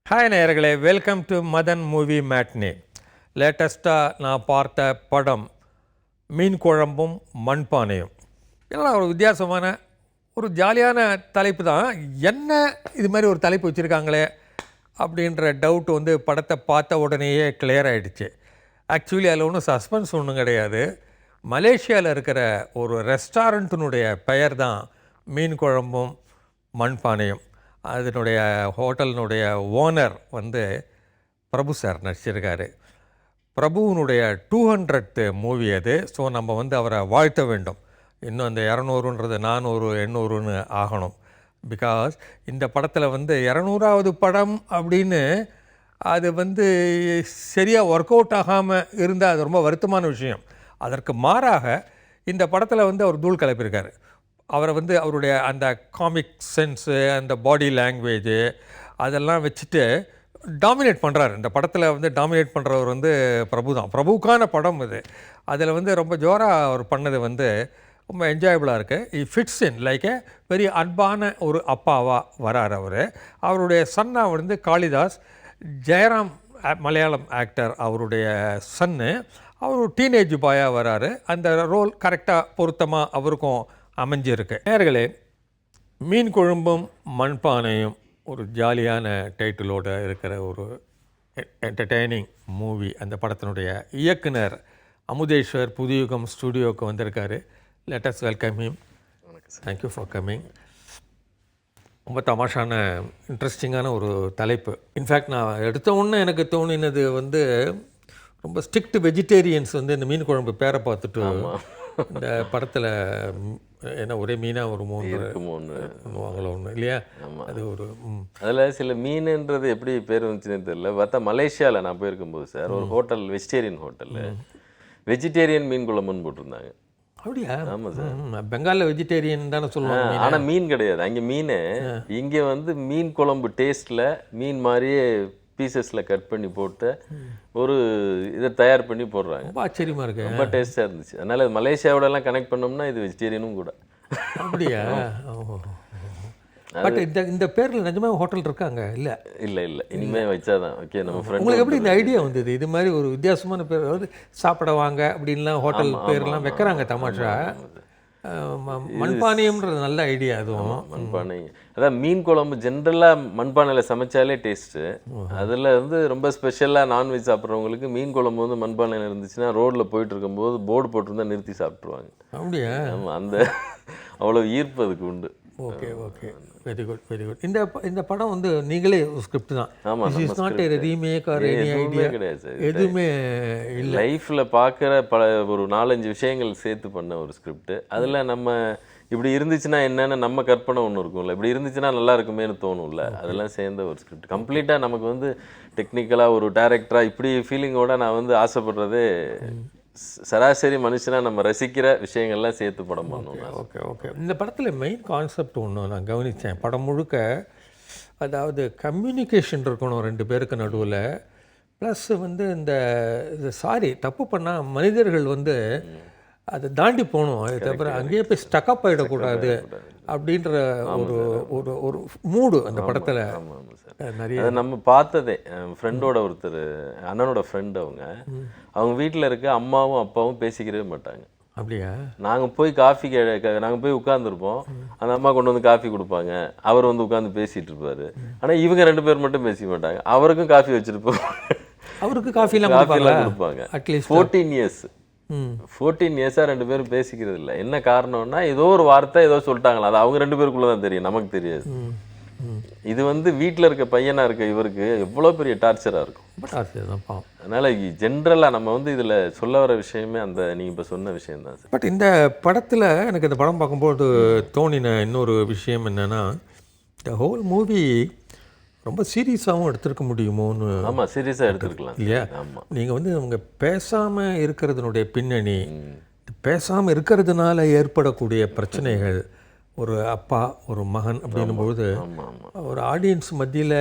Hi நேயர்களே, welcome to Madan movie மேட்னே. லேட்டஸ்ட்டாக நான் பார்த்த படம் மீன் குழம்பும் மண்பானையும். ஏன்னா ஒரு வித்தியாசமான ஒரு ஜாலியான தலைப்பு தான். என்ன இது மாதிரி ஒரு தலைப்பு வச்சுருக்காங்களே அப்படின்ற டவுட் வந்து படத்தை பார்த்த உடனேயே கிளியர் ஆகிடுச்சு. ஆக்சுவலி அதில் ஒன்றும் சஸ்பென்ஸ் ஒன்றும் கிடையாது. மலேசியாவில் இருக்கிற ஒரு ரெஸ்டாரண்ட்டினுடைய பெயர் தான் மீன் குழம்பும் மண்பானையும். அதனுடைய ஹோட்டலினுடைய ஓனர் வந்து பிரபு சார் நடிச்சிருக்காரு. பிரபுவனுடைய 200th மூவி அது. ஸோ நம்ம வந்து அவரை வாழ்த்த வேண்டும். இன்னும் அந்த 200ன்றது 400 800ன்னு ஆகணும். பிகாஸ் இந்த படத்தில் வந்து 200வது படம் அப்படின்னு அது வந்து சரியாக ஒர்க் அவுட் ஆகாமல் இருந்தால் அது ரொம்ப வருத்தமான விஷயம். அதற்கு மாறாக இந்த படத்தில் வந்து அவர் தூள் கலப்பியிருக்காரு. அவரை வந்து அவருடைய அந்த காமிக் சென்ஸு, அந்த பாடி லாங்குவேஜு அதெல்லாம் வச்சுட்டு டாமினேட் பண்ணுறாரு. இந்த படத்தில் வந்து டாமினேட் பண்ணுறவர் வந்து பிரபு தான். பிரபுக்கான படம் இது. அதில் வந்து ரொம்ப ஜோராக அவர் பண்ணது வந்து ரொம்ப என்ஜாயபுளாக இருக்குது. இ ஃபிட்ஸ் இன் லைக் பெரிய அன்பான ஒரு அப்பாவாக வரார் அவர். அவருடைய சன்னா வந்து காளிதாஸ் ஜெயராம், மலையாளம் ஆக்டர், அவருடைய சன்னு. அவர் ஒரு டீனேஜ் பாயாக வராரு. அந்த ரோல் கரெக்டாக பொருத்தமாக அவருக்கும் அமைஞ்சிருக்கு. நேயர்களே, மீன் குழம்பும் மண்பானையும் ஒரு ஜாலியான டைட்டிலோடு இருக்கிற ஒரு என்டர்டெய்னிங் மூவி. அந்த படத்தினுடைய இயக்குனர் அமுதேஸ்வர் புதுயுகம் ஸ்டுடியோவுக்கு வந்திருக்காரு. Let us welcome him. Thank you for coming. ரொம்ப தமாஷான இன்ட்ரெஸ்டிங்கான ஒரு தலைப்பு. இன்ஃபேக்ட் நான் எடுத்த உடனே எனக்கு தோணினது வந்து ரொம்ப ஸ்ட்ரிக்ட் வெஜிடேரியன்ஸ் வந்து இந்த மீன் குழம்பு பேரை பார்த்துட்டு இந்த படத்தில் என்ன ஒரே மீனாக ஒரு மூணு வாங்கல ஒன்று இல்லையா? அது ஒரு அதில் சில மீனுன்றது எப்படி பேர் வந்துச்சுன்னு தெரியல. பார்த்தா மலேசியாவில் நான் போயிருக்கும்போது சார் ஒரு ஹோட்டல், வெஜிடேரியன் ஹோட்டலில் வெஜிடேரியன் மீன் குழம்புன்னு போட்டிருந்தாங்க. அப்படியா? ஆமாம் சார். பெங்காலில் வெஜிடேரியன் தானே சொல்லுவாங்க. ஆனால் மீன் கிடையாது அங்கே. மீன் இங்கே வந்து மீன் குழம்பு டேஸ்ட்டில் மீன் மாதிரியே பீசஸில் கட் பண்ணி போட்டு ஒரு இதை தயார் பண்ணி போடுறாங்க. ரொம்ப ஆச்சரியமாக இருக்குது. ரொம்ப டேஸ்ட்டாக இருந்துச்சு. அதனால் மலேசியாவோடலாம் கனெக்ட் பண்ணோம்னா இது வெஜிடேரியனும் கூட. அப்படியா? பட் இந்த பேரில் நிஜமாக ஹோட்டல் இருக்காங்க? இல்லை இல்லை இல்லை, இனிமேல் வச்சாதான் ஓகே. நம்ம ஃப்ரெண்ட் உங்களுக்கு எப்படி இந்த ஐடியா வந்தது? இது மாதிரி ஒரு வித்தியாசமான பேர், அதாவது சாப்பிட வாங்க அப்படின்லாம் ஹோட்டல் பேர்லாம் வைக்கிறாங்க தமாஷா. மண்பானையம்ன்றது நல்ல ஐடியா. அதுவும் மண்பானை, அதான் மீன் குழம்பு ஜென்ரலாக மண்பானையில் சமைச்சாலே டேஸ்ட்டு. அதில் வந்து ரொம்ப ஸ்பெஷலாக நான்வெஜ் சாப்பிட்றவங்களுக்கு மீன் குழம்பு வந்து மண்பானையில் இருந்துச்சுன்னா ரோட்டில் போயிட்டு இருக்கும்போது போர்டு போட்டிருந்தா நிறுத்தி சாப்பிட்ருவாங்க. அப்படியா? ஆமாம், அந்த அவ்வளோ ஈர்ப்பு அதுக்கு உண்டு. Okay okay, very good very good. இந்த படம் வந்து நீங்களே ஸ்கிரிப்ட் தான்? ஆமாம், this is not a remake or any idea? கிடையாது சார், எதுவுமே இல்லை. லைஃப்பில் பார்க்குற ஒரு 4-5 விஷயங்கள் சேர்த்து பண்ண ஒரு ஸ்கிரிப்ட். அதில் நம்ம இப்படி இருந்துச்சுன்னா என்னென்னு நம்ம கற்பனை ஒன்று இருக்கும்ல, இப்படி இருந்துச்சுன்னா நல்லா இருக்குமேனு தோணும்ல, அதெல்லாம் சேர்ந்த ஒரு ஸ்கிரிப்ட். கம்ப்ளீட்டாக நமக்கு வந்து டெக்னிக்கலாக ஒரு டைரக்டராக இப்படி ஃபீலிங்கோடு நான் வந்து ஆசைப்படுறதே சராசரி மனுஷனாக நம்ம ரசிக்கிற விஷயங்கள்லாம் சேர்த்து படம் பண்ணுவோம். Okay okay. இந்த படத்தில் மெயின் கான்செப்ட் ஒன்று நான் கவனித்தேன். படம் முழுக்க அதாவது கம்யூனிகேஷன் இருக்கணும் 2 பேருக்கு நடுவில். ப்ளஸ் வந்து இந்த சாரி தப்பு பண்ணால் மனிதர்கள் வந்து அதை தாண்டி போகணும். அது தவிர அங்கேயே போய் ஸ்டக்கப் ஆகிடக்கூடாது அப்படின்ற ஒரு ஒரு ஒரு மூடு அந்த படத்தில் நிறைய. அதை நம்ம பார்த்ததே ஃப்ரெண்டோட ஒருத்தர், அண்ணனோட ஃப்ரெண்டு, அவங்க வீட்டில் இருக்க அம்மாவும் அப்பாவும் பேசிக்கிறவே மாட்டாங்க. அப்படியா? நாங்கள் போய் காஃபி நாங்கள் போய் உட்காந்துருப்போம், அந்த அம்மா கொண்டு வந்து காஃபி கொடுப்பாங்க, அவர் வந்து உட்காந்து பேசிகிட்டு இருப்பார். ஆனால் இவங்க 2 பேர் மட்டும் பேசிக்க மாட்டாங்க. அவருக்கும் காஃபி வச்சுருப்போம், அவருக்கு காஃபிலாம் கொடுப்பாங்க. அட்லீஸ்ட் 14 இயர்ஸ் 14 இயர்ஸாக 2 பேரும் பேசிக்கிறது இல்லை. என்ன காரணம்னா ஏதோ ஒரு வார்த்தை ஏதோ சொல்லிட்டாங்களா, அது அவங்க 2 பேருக்குள்ளே தான் தெரியும், நமக்கு தெரியாது. இது வந்து வீட்டில் இருக்க பையனாக இருக்க இவருக்கு எவ்வளோ பெரிய டார்ச்சராக இருக்கும். அதனால் ஜென்ரலாக நம்ம வந்து இதில் சொல்ல வர விஷயமே அந்த நீங்கள் இப்போ சொன்ன விஷயம்தான் சார். பட் இந்த படத்தில் எனக்கு இந்த படம் பார்க்கும்போது தோணின இன்னொரு விஷயம் என்னென்னா, இந்த ஹோல் மூவி ரொம்ப சீரியஸாகவும் எடுத்துருக்க முடியுமோன்னு. ஆமாம், சீரியஸாக எடுத்துருக்கலாம் இல்லையா? ஆமாம். நீங்கள் வந்து அவங்க பேசாமல் இருக்கிறதுனுடைய பின்னணி, பேசாமல் இருக்கிறதுனால ஏற்படக்கூடிய பிரச்சனைகள், ஒரு அப்பா ஒரு மகன் அப்படின்னும்பொழுது ஒரு ஆடியன்ஸ் மத்தியில்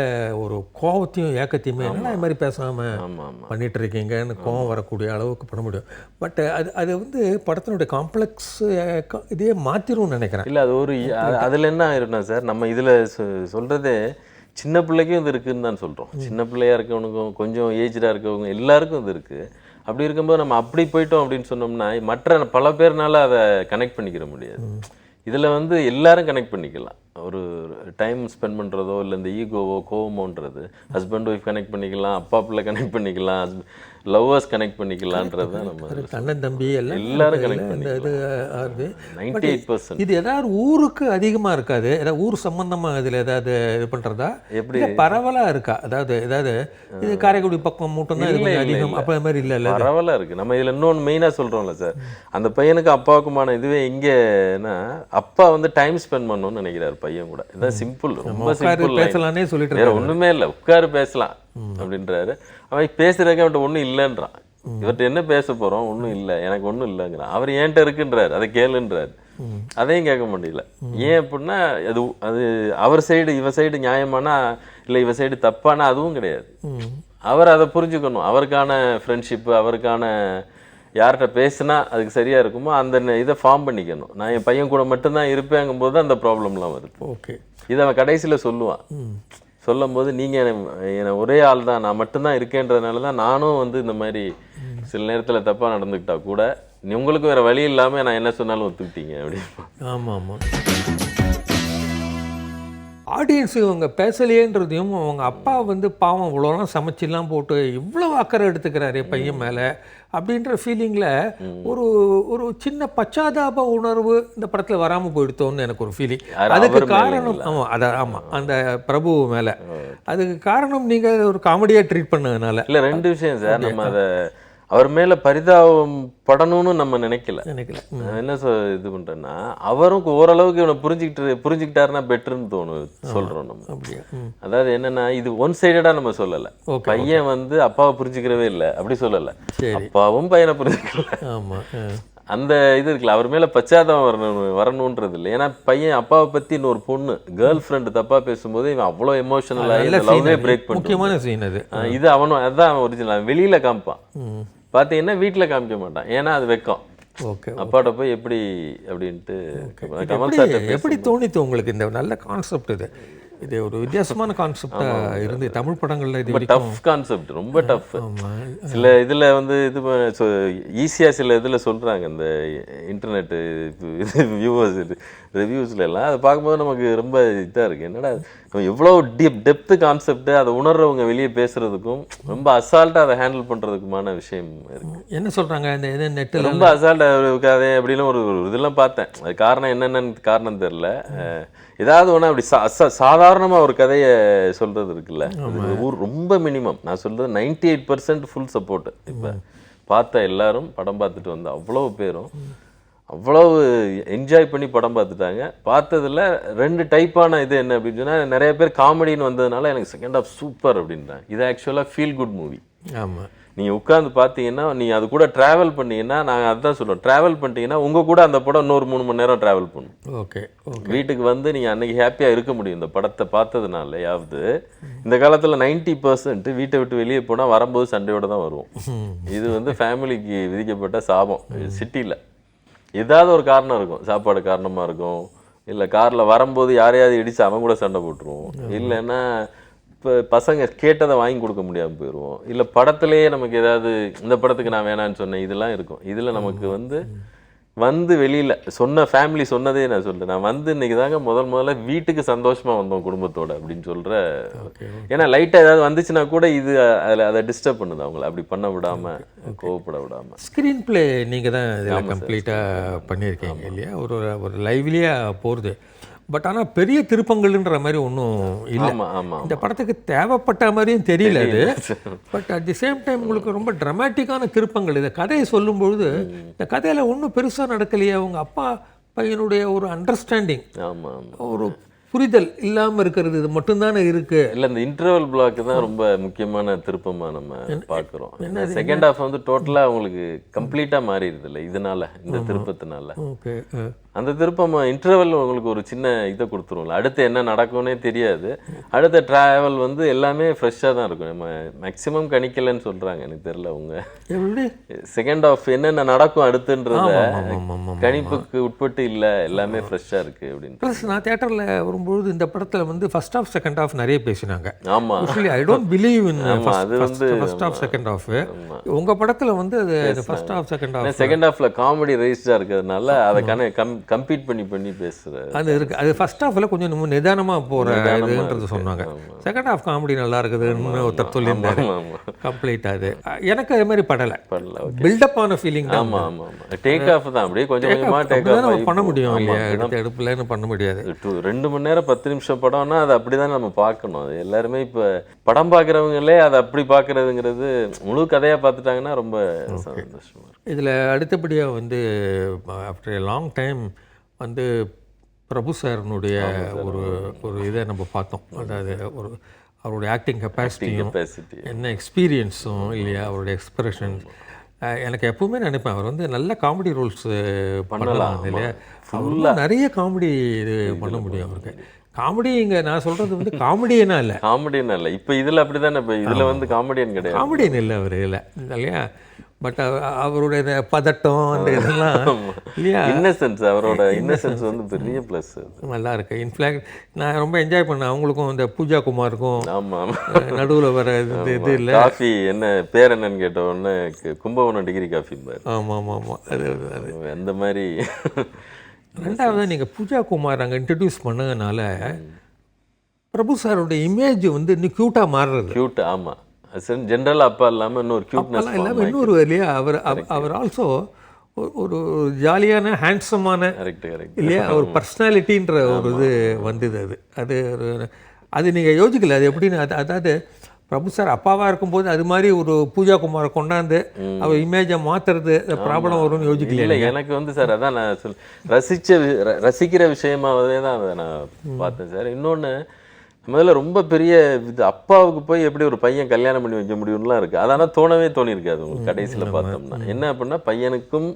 ஒரு கோபத்தையும் ஏக்கத்தையுமே என்ன இது மாதிரி பேசாமல் பண்ணிகிட்டு இருக்கீங்கன்னு கோபம் வரக்கூடிய அளவுக்கு பண்ண முடியும். பட் அது வந்து படத்தினுடைய காம்ப்ளெக்ஸ் இதே மாற்றிடும்னு நினைக்கிறேன். இல்லை, அது ஒரு அதில் என்ன ஆயிரும்னா சார், நம்ம இதில் சொல்கிறதே சின்ன பிள்ளைக்கும் இது இருக்குன்னு தான் சொல்கிறோம். சின்ன பிள்ளையாக இருக்கவனுக்கும் கொஞ்சம் ஏஜ்டாக இருக்கவங்க எல்லாருக்கும் இது இருக்குது. அப்படி இருக்கும்போது நம்ம அப்படி போயிட்டோம் அப்படின்னு சொன்னோம்னா மற்ற பல பேர்னால அதை கனெக்ட் பண்ணிக்கிற முடியாது. இதில் வந்து எல்லாரும் கனெக்ட் பண்ணிக்கலாம். ஒரு டைம் ஸ்பெண்ட் பண்ணுறதோ இல்லை இந்த ஈகோவோ கோவமோன்றது ஹஸ்பண்ட் ஒய்ஃப் கனெக்ட் பண்ணிக்கலாம், அப்பா பிள்ளை கனெக்ட் பண்ணிக்கலாம், லவ்வர்ஸ் கனெக்ட் பண்ணிக்கலான்றது தான் நம்ம அண்ணன் தம்பி எல்லாரும் கனெக்ட் பண்ணிக்கலாம். 98% இது ஏதாவது ஊருக்கு அதிகமாக இருக்காது, ஏதாவது ஊர் சம்பந்தமாக இதில் ஏதாவது இது பண்ணுறதா எப்படி பரவலாக இருக்கா? அதாவது ஏதாவது இது காரைக்குடி பக்கம் மட்டும் தான் அதிகம் அப்போ மாதிரி இல்லை இல்லை பரவலாக இருக்குது. நம்ம இதில் இன்னொன்று மெயினாக சொல்கிறோம்ல சார், அந்த பையனுக்கு அப்பாவுக்குமான இதுவே இங்கேனா அப்பா வந்து டைம் ஸ்பெண்ட் பண்ணணும்னு நினைக்கிறாரு பையன் கூட. இதான் சிம்பிள், ரொம்ப சிம்பிள். பேசலானே சொல்லிட்டு வேற ஒன்றுமே இல்லை, உட்காரு பேசலாம் அப்படின்றாரு. அவன் பேசுறதுக்கு அவன்கிட்ட ஒன்றும் இல்லைன்றான். இவர்கிட்ட என்ன பேச போகிறோம், ஒன்றும் இல்லை, எனக்கு ஒன்றும் இல்லைங்கிறான். அவர் ஏன்ட்ட இருக்குன்றாரு, அதை கேளுன்றாரு. அதையும் கேட்க முடியல. ஏன் அப்படின்னா அது அவர் சைடு இவ சைடு நியாயமானா இல்லை இவ சைடு தப்பானா அதுவும் கிடையாது. அவர் அதை புரிஞ்சுக்கணும். அவருக்கான ஃப்ரெண்ட்ஷிப்பு, அவருக்கான யார்கிட்ட பேசுனா அதுக்கு சரியாக இருக்குமோ அந்த இதை ஃபார்ம் பண்ணிக்கணும். நான் என் பையன் கூட மட்டும்தான் இருப்பேங்கும்போது தான் அந்த ப்ராப்ளம்லாம் வருது. ஓகே, இதை அவன் கடைசியில் சொல்லுவான். சொல்லும் போது நீங்கள் என்னை ஒரே ஆள் தான், நான் மட்டும்தான் இருக்கேன்றதுனால தான் நானும் வந்து இந்த மாதிரி சில நேரத்தில் தப்பாக நடந்துக்கிட்டா கூட உங்களுக்கு வேறு வழி இல்லாமல் நான் என்ன சொன்னாலும் ஒத்துக்கிட்டீங்க அப்படின்னு. ஆமாம் ஆமாம். ஆடியன்ஸு அவங்க பேசலையேன்றதையும் அவங்க அப்பா வந்து பாவம் இவ்வளோலாம் சமைச்சிலாம் போட்டு இவ்வளோ அக்கறை எடுத்துக்கிறாரு பையன் மேலே அப்படின்ற ஃபீலிங்கில் ஒரு ஒரு சின்ன பச்சாதாப உணர்வு இந்த படத்தில் வராமல் போயிடுத்தோன்னு எனக்கு ஒரு ஃபீலிங். அதுக்கு காரணம் ஆமாம் அந்த பிரபு மேலே. அதுக்கு காரணம் நீங்கள் ஒரு காமெடியாக ட்ரீட் பண்ணதுனால இல்லை. ரெண்டு விஷயம் சார், நம்ம அதை அவர் மேலே பரிதாபம் படணும்னு நம்ம நினைக்கல. நான் என்ன இது பண்ணுறேன்னா அவரும் ஓரளவுக்கு இவனை புரிஞ்சுக்கிட்டாருன்னா பெட்டர்னு சொல்கிறோம் நம்ம. அதாவது என்னன்னா இது ஒன் சைடடாக நம்ம சொல்லலை. பையன் வந்து அப்பாவை புரிஞ்சுக்கிறவே இல்லை அப்படி சொல்லலை, அப்பாவும் பையனை புரிஞ்சுக்கல. அந்த இது இருக்குல்ல, அவர் மேலே பச்சாதாபம் வரணுன்றது இல்லை. ஏன்னா பையன் அப்பாவை பற்றி இன்னொரு பொண்ணு கேர்ள் ஃப்ரெண்டு தப்பாக பேசும்போது இவன் அவ்வளோ எமோஷனலாக லவ்வே பிரேக் பண்ண முக்கியமான சீன் அது. இது அவனும் அதுதான் ஒரிஜினல். வெளியில் காமிப்பான், பார்த்தீங்கன்னா வீட்டில் காமிக்க மாட்டான். ஏன்னா அது வெக்கம். ஓகே, அப்பாட்ட போய் எப்படி அப்படின்ட்டு. எப்படி தோணித்து உங்களுக்கு இந்த நல்ல கான்செப்ட்? இது ஒரு வித்தியாசமான கான்செப்டாக இருந்து தமிழ் படங்களில் இது டஃப் கான்செப்ட், ரொம்ப டஃப். சில இதில் வந்து இது ஈஸியாக சில இதில் சொல்கிறாங்க இந்த இன்டர்நெட்டு வியூவர்ஸ் ரிவ்யூஸ்ல எல்லாம் அதை பார்க்கும்போது நமக்கு ரொம்ப இதாக இருக்குது. என்னடா எவ்வளோ டெப்த்து கான்செப்ட், அதை உணர்றவங்க வெளியே பேசுகிறதுக்கும் ரொம்ப அசால்ட்டாக அதை ஹேண்டில் பண்ணுறதுக்குமான விஷயம் இருக்குது. என்ன சொல்கிறாங்க இந்த நெட்டில் ரொம்ப அசால்ட்டாக இருக்காது அப்படின்னு ஒரு இதெல்லாம் பார்த்தேன். அது காரணம் என்னென்னு காரணம் தெரில. ஏதாவது ஒன்று அப்படி சாதாரணமாக ஒரு கதையை சொல்கிறது இருக்குல்ல, ஊர் ரொம்ப மினிமம். நான் சொல்கிறது 98% ஃபுல் சப்போர்ட்டு. இப்போ பார்த்த எல்லாரும் படம் பார்த்துட்டு வந்து அவ்வளோ பேரும் அவ்வளவு என்ஜாய் பண்ணி படம் பார்த்துட்டாங்க. பார்த்ததில் ரெண்டு டைப்பான இது என்ன அப்படின்னு சொன்னால், நிறைய பேர் காமெடின்னு வந்ததுனால எனக்கு செகண்ட் ஹாஃப் சூப்பர் அப்படின்றாங்க. இது ஆக்சுவலாக ஃபீல் குட் மூவி. ஆமாம், நீங்கள் உட்காந்து பார்த்தீங்கன்னா நீங்கள் அது கூட ட்ராவல் பண்ணிங்கன்னா, நாங்கள் அதுதான் சொல்லுவோம், ட்ராவல் பண்ணிட்டீங்கன்னா உங்கள் கூட அந்த படம் இன்னொரு 3 மணி நேரம் ட்ராவல் பண்ணும். ஓகே, வீட்டுக்கு வந்து நீங்கள் அன்றைக்கி ஹாப்பியாக இருக்க முடியும் இந்த படத்தை பார்த்ததுனாலயாவது. இந்த காலத்தில் 90% வீட்டை விட்டு வெளியே போனால் வரும்போது சண்டையோடு தான் வருவோம். இது வந்து ஃபேமிலிக்கு விதிக்கப்பட்ட சாபம். சிட்டியில் ஏதாவது ஒரு காரணம் இருக்கும், சாப்பாடு காரணமாக இருக்கும், இல்லை காரில் வரும்போது யாரையாவது இடித்து அவன் கூட சண்டை போட்டுருவோம், இல்லைன்னா இப்போ பசங்க கேட்டதை வாங்கி கொடுக்க முடியாமல் போயிடுவோம், இல்லை படத்துலேயே நமக்கு ஏதாவது இந்த படத்துக்கு நான் வேணான்னு சொன்னேன் இதெல்லாம் இருக்கும். இதில் நமக்கு வந்து வெளியில் சொன்ன ஃபேமிலி சொன்னதே நான் சொல்கிறேன், நான் வந்து இன்றைக்கி தாங்க முதல்ல வீட்டுக்கு சந்தோஷமாக வந்தோம் குடும்பத்தோடு அப்படின்னு சொல்கிற. ஏன்னா லைட்டாக ஏதாவது வந்துச்சுன்னா கூட இது அதை டிஸ்டர்ப் பண்ணுது அவங்கள, அப்படி பண்ண விடாமல் கோவப்பட விடாமல். ஸ்க்ரீன் பிளே நீங்கள் தான் இதெல்லாம் கம்ப்ளீட்டாக பண்ணியிருக்கீங்க இல்லையா? ஒரு லைவ்லியே போகிறது. பட் ஆனால் பெரிய திருப்பங்கள்ன்ற மாதிரி ஒன்றும் இல்லை. இந்த படத்துக்கு தேவைப்பட்ட மாதிரியும் தெரியல அது. But at the same time உங்களுக்கு ரொம்ப ட்ராமாட்டிக்கான திருப்பங்கள். இந்த கதையை சொல்லும்பொழுது இந்த கதையில் ஒன்றும் பெருசாக நடக்கலையே, அவங்க அப்பா பையனுடைய ஒரு அண்டர்ஸ்டாண்டிங், ஒரு புரிதல் இல்லாமல் இருக்கிறது இது மட்டும்தானே இருக்கு. இல்லை, இந்த இன்டர்வல் பிளாக் தான் ரொம்ப முக்கியமான திருப்பமாக நம்ம பார்க்குறோம். செகண்ட் ஹாஃப் வந்து டோட்டலாக உங்களுக்கு கம்ப்ளீட்டாக மாறிடுது இல்லை இதனால, இந்த திருப்பத்தினால. ஓகே, அந்த திருப்பம் இன்டர்வல் உங்களுக்கு ஒரு சின்ன இதை கொடுத்துருவோம்ல, அடுத்து என்ன நடக்கும்னே தெரியாது. அடுத்த ட்ராவல் வந்து எல்லாமே ஃப்ரெஷ்ஷாக தான் இருக்கும். நம்ம மேக்ஸிமம் கணிக்கலைன்னு சொல்கிறாங்க, எனக்கு தெரியல. அவங்க எப்படி செகண்ட் ஆஃப் என்னென்ன நடக்கும் அடுத்துன்றத ஆமாம். கணிப்புக்கு உட்பட்டு இல்லை, எல்லாமே ஃப்ரெஷ்ஷாக இருக்குது அப்படின்னு. ப்ளஸ் நான் தேட்டரில் வரும்பொழுது இந்த படத்தில் வந்து ஃபர்ஸ்ட் ஆஃப் செகண்ட் ஆஃப் நிறைய பேசினாங்க. ஆமாம், ஐ டோன்ட் பிலீவ் இன் அது வந்து ஃபர்ஸ்ட் ஆஃப் செகண்ட் ஆஃப். உங்கள் படத்தில் வந்து அது first half second half, second ஆஃப்ல காமெடி ரைஸ்டாக இருக்கிறதுனால அதை கம்பீட் பண்ணி பேசுகிறேன். அது இருக்குது. அது ஃபர்ஸ்ட் ஹாஃபில் கொஞ்சம் நம்ம நிதானமாக போகிற இதுன்றது சொன்னாங்க. செகண்ட் ஹாஃப் காமெடி நல்லா இருக்குதுன்னு ஒருத்தர் சொல்லியிருந்தாரு. கம்ப்ளீட்டாக அது எனக்கு அது மாதிரி படலை. பில்டப் ஆன ஃபீலிங் தான். ஆமாம். டேக் ஆஃப் தான், அப்படியே கொஞ்சமாக டேக் ஆஃப் பண்ண முடியும் இல்லையா, எடுத்து எடுப்புலன்னு பண்ண முடியாது. 2 மணி நேரம் 10 நிமிஷம் படம்னா அது அப்படி தான் நம்ம பார்க்கணும். அது எல்லாருமே இப்போ படம் பார்க்குறவங்களே அதை அப்படி பார்க்குறதுங்கிறது முழு கதையாக பார்த்துட்டாங்கன்னா ரொம்ப சந்தோஷமாக இருக்கும். இதில் அடுத்தபடியாக வந்து ஆஃப்டர் எ லாங் டைம் வந்து பிரபு சார்னுடைய ஒரு இதை நம்ம பார்த்தோம். அதாவது அவருடைய ஆக்டிங் கெப்பாசிட்டியும் என்ன எக்ஸ்பீரியன்ஸும் இல்லையா, அவருடைய எக்ஸ்பிரஷன். எனக்கு எப்பவுமே நினைப்பேன் அவர் வந்து நல்ல காமெடி ரோல்ஸ் பண்ணலாம் இல்லையா. ஃபுல்லாக நிறைய காமெடி இது பண்ண முடியும் அவருக்கு. காமெடி இங்கே நான் சொல்கிறது வந்து காமெடியனா இல்லை, இப்போ இதில் அப்படி தானே. இப்போ இதில் வந்து காமெடியன் கிடையாது, காமெடியன் இல்லை அவர் இல்லை இல்லையா. பட் அவருடைய பதட்டம் அந்த இதெல்லாம் இல்லையா, இன்னசென்ஸ், அவரோட இன்னசென்ஸ் வந்து பெரிய ப்ளஸ், நல்லா இருக்கு. இன்ஃபேக்ட் நான் ரொம்ப என்ஜாய் பண்ணேன். அவங்களுக்கும் இந்த பூஜா குமாருக்கும் ஆமாம் நடுவில் வர இது இல்லை. காஃபி என்ன பேர் என்னன்னு கேட்ட உடனே கும்பகோணம் டிகிரி காஃபி பாரு. ஆமாம் அது அந்த மாதிரி. ரெண்டாவது நீங்கள் பூஜா குமார் அங்கே இன்ட்ரடியூஸ் பண்ணதுனால பிரபு சாரோட இமேஜ் வந்து இன்னும் க்யூட்டாக மாறுறது. க்யூட், ஆமாம். ஜென்ரலாக அப்பா இல்லாமல் இன்னொரு க்யூட்னஸ் இல்லாமல் இன்னொரு இல்லையா. அவர் ஆல்சோ ஒரு ஜாலியான ஹேண்ட்ஸமான இல்லையா ஒரு பர்சனாலிட்டின்ற ஒரு இது வந்தது. அது நீங்கள் யோசிக்கல அது எப்படின்னு. அதாவது பிரபு சார் அப்பாவாக இருக்கும்போது அது மாதிரி ஒரு பூஜா குமாரை கொண்டாந்து அவர் இமேஜை மாற்றுறது ப்ராப்ளம் வரும்னு யோசிக்கல. இல்லை, எனக்கு வந்து சார் அதான் நான் ரசிக்கிற விஷயமாகவே தான் அதை நான் பார்த்தேன் சார். இன்னொன்று முதல்ல ரொம்ப பெரிய இது அப்பாவுக்கு போய் எப்படி ஒரு பையன் கல்யாணம் பண்ணி வைக்க முடியும்லாம் இருக்குது. அதனால் தோணியிருக்காது உங்களுக்கு கடைசியில் பார்த்தோம்னா. என்ன அப்படின்னா பையனுக்கும்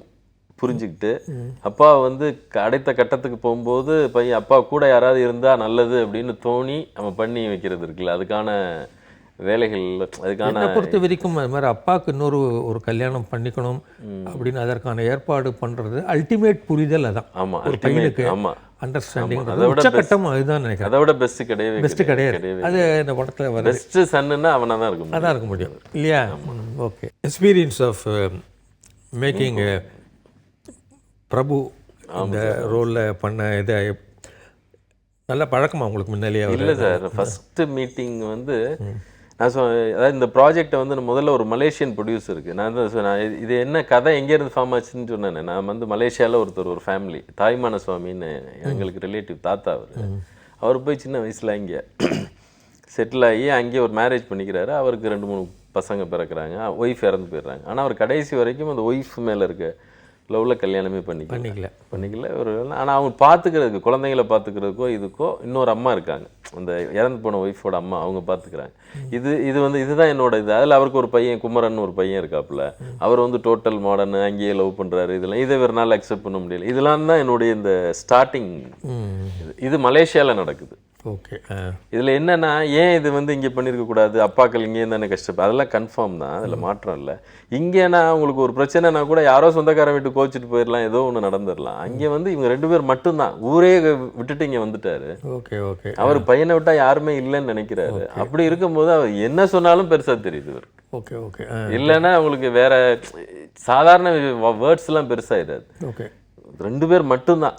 புரிஞ்சுக்கிட்டு அப்பா வந்து அடுத்த கட்டத்துக்கு போகும்போது பையன் அப்பா கூட யாராவது இருந்தால் நல்லது அப்படின்னு தோணி நம்ம பண்ணி வைக்கிறது இருக்குல்ல, அதுக்கான வேலைகள். அதுக்கான பொறுத்த வரைக்கும் அது மாதிரி அப்பாவுக்கு ஒரு கல்யாணம் பண்ணிக்கணும் அப்படின்னு அதற்கான ஏற்பாடு பண்ணுறது அல்டிமேட் புரிதல். அதான் ஆமாம், ஒரு பையனுக்கு ஆமாம் அண்டர்ஸ்டாண்டிங் உச்சக்கட்டம் அதுதான் நினைக்கிறேன். அதை விட பெஸ்ட் கிடையாது. அது இந்த படத்தில் வர பெஸ்ட் சன்னுன்னா அவனாக தான் இருக்கும், அதான் இருக்க முடியும் இல்லையா. ஓகே, எக்ஸ்பீரியன்ஸ் ஆஃப் மேக்கிங் பிரபு இந்த ரோலில் பண்ண இதை நல்ல பழக்கமா உங்களுக்கு முன்னாலேயே? இல்லை சார், ஃபஸ்ட்டு மீட்டிங் வந்து நான் அதாவது இந்த ப்ராஜெக்டை வந்து முதல்ல ஒரு மலேசியன் ப்ரொடியூசருக்கு நான் இது என்ன கதை எங்கேருந்து ஃபார்ம் ஆச்சுன்னு சொன்னேன். நான் வந்து மலேசியாவில் ஒரு ஃபேமிலி தாய்மான சுவாமின்னு எங்களுக்கு ரிலேட்டிவ் தாத்தா அவர் போய் சின்ன வயசில் இங்கே செட்டில் ஆகி அங்கேயே ஒரு மேரேஜ் பண்ணிக்கிறாரு. அவருக்கு 2-3 பசங்க பிறக்கிறாங்க, ஒய்ஃப் இறந்து போயிடுறாங்க. ஆனால் அவர் கடைசி வரைக்கும் அந்த ஒய்ஃப் மேலே இருக்க லவ்வில் கல்யாணமே பண்ணிக்கல ஒரு. ஆனால் அவங்க பார்த்துக்கிறதுக்கு குழந்தைங்கள பார்த்துக்கிறதுக்கோ இதுக்கோ இன்னொரு அம்மா இருக்காங்க, அந்த இறந்து போன ஒய்ஃபோட அம்மா, அவங்க பார்த்துக்கிறாங்க. இதுதான் என்னோட இது. அதில் அவருக்கு ஒரு பையன் குமரன் ஒரு பையன் இருக்காப்புல, அவர் வந்து டோட்டல் மாடர்னு அங்கேயே லவ் பண்ணுறாரு. இதை வேறு நாள் அக்செப்ட் பண்ண முடியல. இதெல்லாம் தான் என்னுடைய இந்த ஸ்டார்டிங். இது மலேசியாவில் நடக்குது. ஓகே, இதில் என்னென்னா ஏன் இது வந்து இங்கே பண்ணியிருக்கக்கூடாது, அப்பாக்கள் இங்கே தானே கஷ்டப்படும், அதெல்லாம் கன்ஃபார்ம் தான், அதில் மாற்றம் இல்லை. இங்கேனா உங்களுக்கு ஒரு பிரச்சனைனா கூட யாரோ சொந்தக்காரன் வீட்டு கோச்சிட்டு போயிடலாம், ஏதோ ஒன்று நடந்துடலாம். அங்கே வந்து இவங்க 2 பேர் மட்டும்தான், ஊரே விட்டுட்டு இங்கே வந்துட்டாரு. ஓகே, அவர் பையனை விட்டா யாருமே இல்லைன்னு நினைக்கிறாரு. அப்படி இருக்கும்போது அவர் என்ன சொன்னாலும் பெருசாக தெரியுது இவருக்கு. ஓகே இல்லைன்னா அவங்களுக்கு வேற சாதாரண வேர்ட்ஸ்லாம் பெருசாகிடாது. 2 பேர் மட்டும்தான்,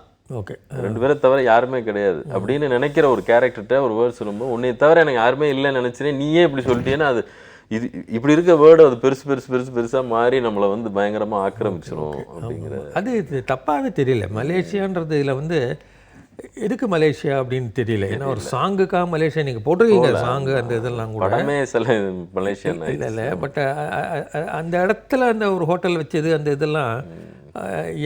2 பேரை தவிர யாருமே கிடையாது அப்படின்னு நினைக்கிற ஒரு கேரக்டர்கிட்ட ஒரு வேர்ட் சொல்லும்போது உன்னை தவிர எனக்கு யாருமே இல்லைன்னு நினச்சினே நீயே இப்படி சொல்லிட்டேன்னா அது இது இப்படி இருக்க வேர்டு அது பெருசாக மாறி நம்மளை வந்து பயங்கரமாக ஆக்கிரமிச்சிடும் அப்படிங்கிற. அது தப்பாகவே தெரியல. மலேசியான்றது இதில் வந்து எதுக்கு மலேசியா அப்படின்னு தெரியல. ஏன்னா ஒரு சாங்குக்காக மலேசியா நீங்கள் போட்டிருக்கீங்க சாங்கு அந்த இதெல்லாம் கூட படமே சில மலேசியா இல்லை. பட் அந்த இடத்துல அந்த ஒரு ஹோட்டல் வச்சது அந்த இதெல்லாம்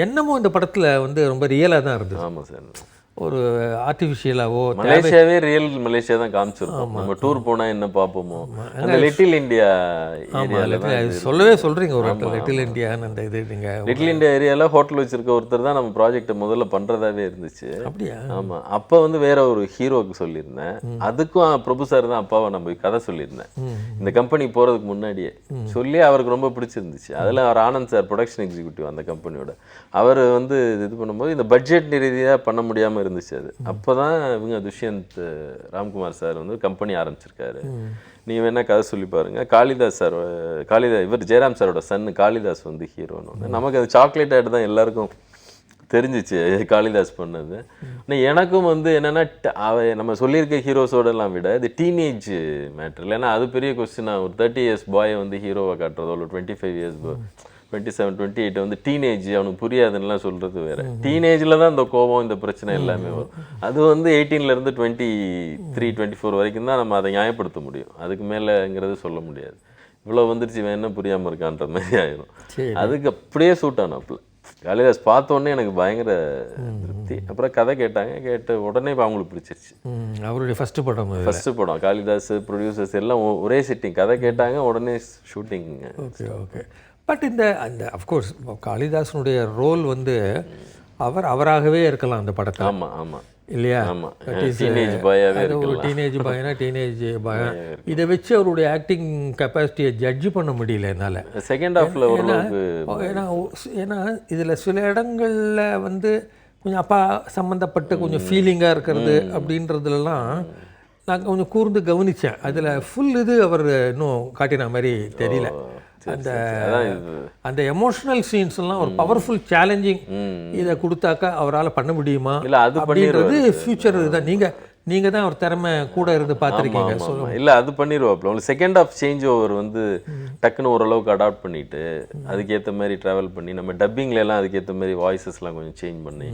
என்னமோ இந்த படத்தில் வந்து ரொம்ப ரியலாக தான் இருந்தது. ஆமாம் சார், ஒரு ஆர்டிஃபிஷியலாவோ மலேசியாவே ரியல் மலேசியா தான் காமிச்சிருக்கோம். நம்ம டூர் போனா என்ன பார்ப்போமோ அந்த லிட்டில் இந்தியா ஏரியால தான் சொல்லவே சொல்கிறீங்க ஒரு இடத்துல லிட்டில் இந்தியான்னு அந்த இது நீங்கள் லிட்டில் இந்தியா ஏரியால ஹோட்டல் வச்சிருக்க ஒருத்தர் தான் நம்ம ப்ராஜெக்டை முதல்ல பண்றதாவே இருந்துச்சு. அப்படியா? ஆமா, அப்போ வந்து வேற ஒரு ஹீரோவுக்கு சொல்லியிருந்தேன். அதுக்கும் பிரபு சார் தான் அப்பாவை நம்ம கதை சொல்லியிருந்தேன் இந்த கம்பெனி போறதுக்கு முன்னாடியே சொல்லி அவருக்கு ரொம்ப பிடிச்சிருந்துச்சு. அதில் அவர் ஆனந்த் சார் ப்ரொடக்ஷன் எக்ஸிக்யூட்டிவ் அந்த கம்பெனியோட, அவர் வந்து இது பண்ணும்போது இந்த பட்ஜெட் ரீதியாக பண்ண முடியாமல் இருந்துச்சு. அது அப்போ தான் இவங்க துஷ்யந்த் ராம்குமார் சார் வந்து கம்பெனி ஆரம்பிச்சிருக்காரு. நீ வேணா கதை சொல்லி பாருங்க. காளிதாஸ் சார், இவர் ஜெயராம் சாரோட சன்னு காளிதாஸ் வந்து ஹீரோன்னு. நமக்கு அது சாக்லேட் ஆட் தான் எல்லாருக்கும் தெரிஞ்சிச்சு காளிதாஸ் பண்ணது. ஆனால் எனக்கும் வந்து என்னென்னா நம்ம சொல்லியிருக்க ஹீரோஸோடலாம் விட இது டீனேஜ் மேட்டர். இல்லைன்னா அது பெரிய கொஸ்டினாக ஒரு 30 years பாயை வந்து ஹீரோவை காட்டுறதோ இல்லை 25 years 27, 28 வந்து டீனேஜ் அவனுக்கு புரியாதுன்னெலாம் சொல்கிறது வேறு. டீனேஜில் தான் இந்த கோபம் இந்த பிரச்சனை எல்லாமே வரும். அது வந்து 18 to 23, 24 வரைக்கும் தான் நம்ம அதை நியாயப்படுத்த முடியும். அதுக்கு மேலேங்கிறது சொல்ல முடியாது. இவ்வளோ வந்துருச்சு இவன் என்ன புரியாமல் இருக்கான்ற மாதிரி ஆயிரும். அதுக்கு அப்படியே சூட் ஆனாப்புல காளிதாஸ் பார்த்தோன்னே எனக்கு பயங்கர திருப்தி. அப்புறம் கதை கேட்ட உடனே இப்போ அவங்களுக்கு பிடிச்சிருச்சு. அவருடைய ஃபஸ்ட்டு படம் காளிதாஸ் ப்ரொடியூசர்ஸ் எல்லாம் ஒரே சிட்டிங் கதை கேட்டாங்க, உடனே ஷூட்டிங். Okay okay. பட் அந்த அஃப்கோர்ஸ் காளிதாசனுடைய ரோல் வந்து அவராகவே இருக்கலாம் அந்த படத்தில். ஆமாம் ஆமாம் இல்லையா? டீனேஜ் பாயாவே ஒரு டீனேஜ் பாயா இதை வச்சு அவருடைய ஆக்டிங் கெப்பாசிட்டியை ஜட்ஜ் பண்ண முடியல என்னால் செகண்ட் ஹாஃப்ல. ஏன்னா இதில் சில இடங்களில் வந்து கொஞ்சம் அப்பா சம்மந்தப்பட்டு கொஞ்சம் ஃபீலிங்காக இருக்கிறது அப்படின்றதுலாம் நான் கொஞ்சம் கூர்ந்து கவனித்தேன். அதில் ஃபுல் இது அவர் இன்னும் காட்டின மாதிரி தெரியல. அந்த எமோஷனல் சீன்ஸ் எல்லாம் ஒரு பவர்ஃபுல் சேலஞ்சிங் இதை கொடுத்தாக்கா அவரால் பண்ண முடியுமா அப்படின்றது ஃபியூச்சர் இதுதான். நீங்கள் தான் ஒரு திறமை கூட இருந்து பார்த்துருக்கீங்க. சொல்லுங்கள். இல்லை அது பண்ணிடுவாப்ல. உங்களுக்கு செகண்ட் ஆஃப் சேஞ்ச் ஓவர் வந்து டக்குன்னு ஓரளவுக்கு அடாப்ட் பண்ணிவிட்டு அதுக்கேற்ற மாதிரி ட்ராவல் பண்ணி நம்ம டப்பிங்லாம் அதுக்கேற்ற மாதிரி வாய்ஸஸ்லாம் கொஞ்சம் சேஞ்ச் பண்ணி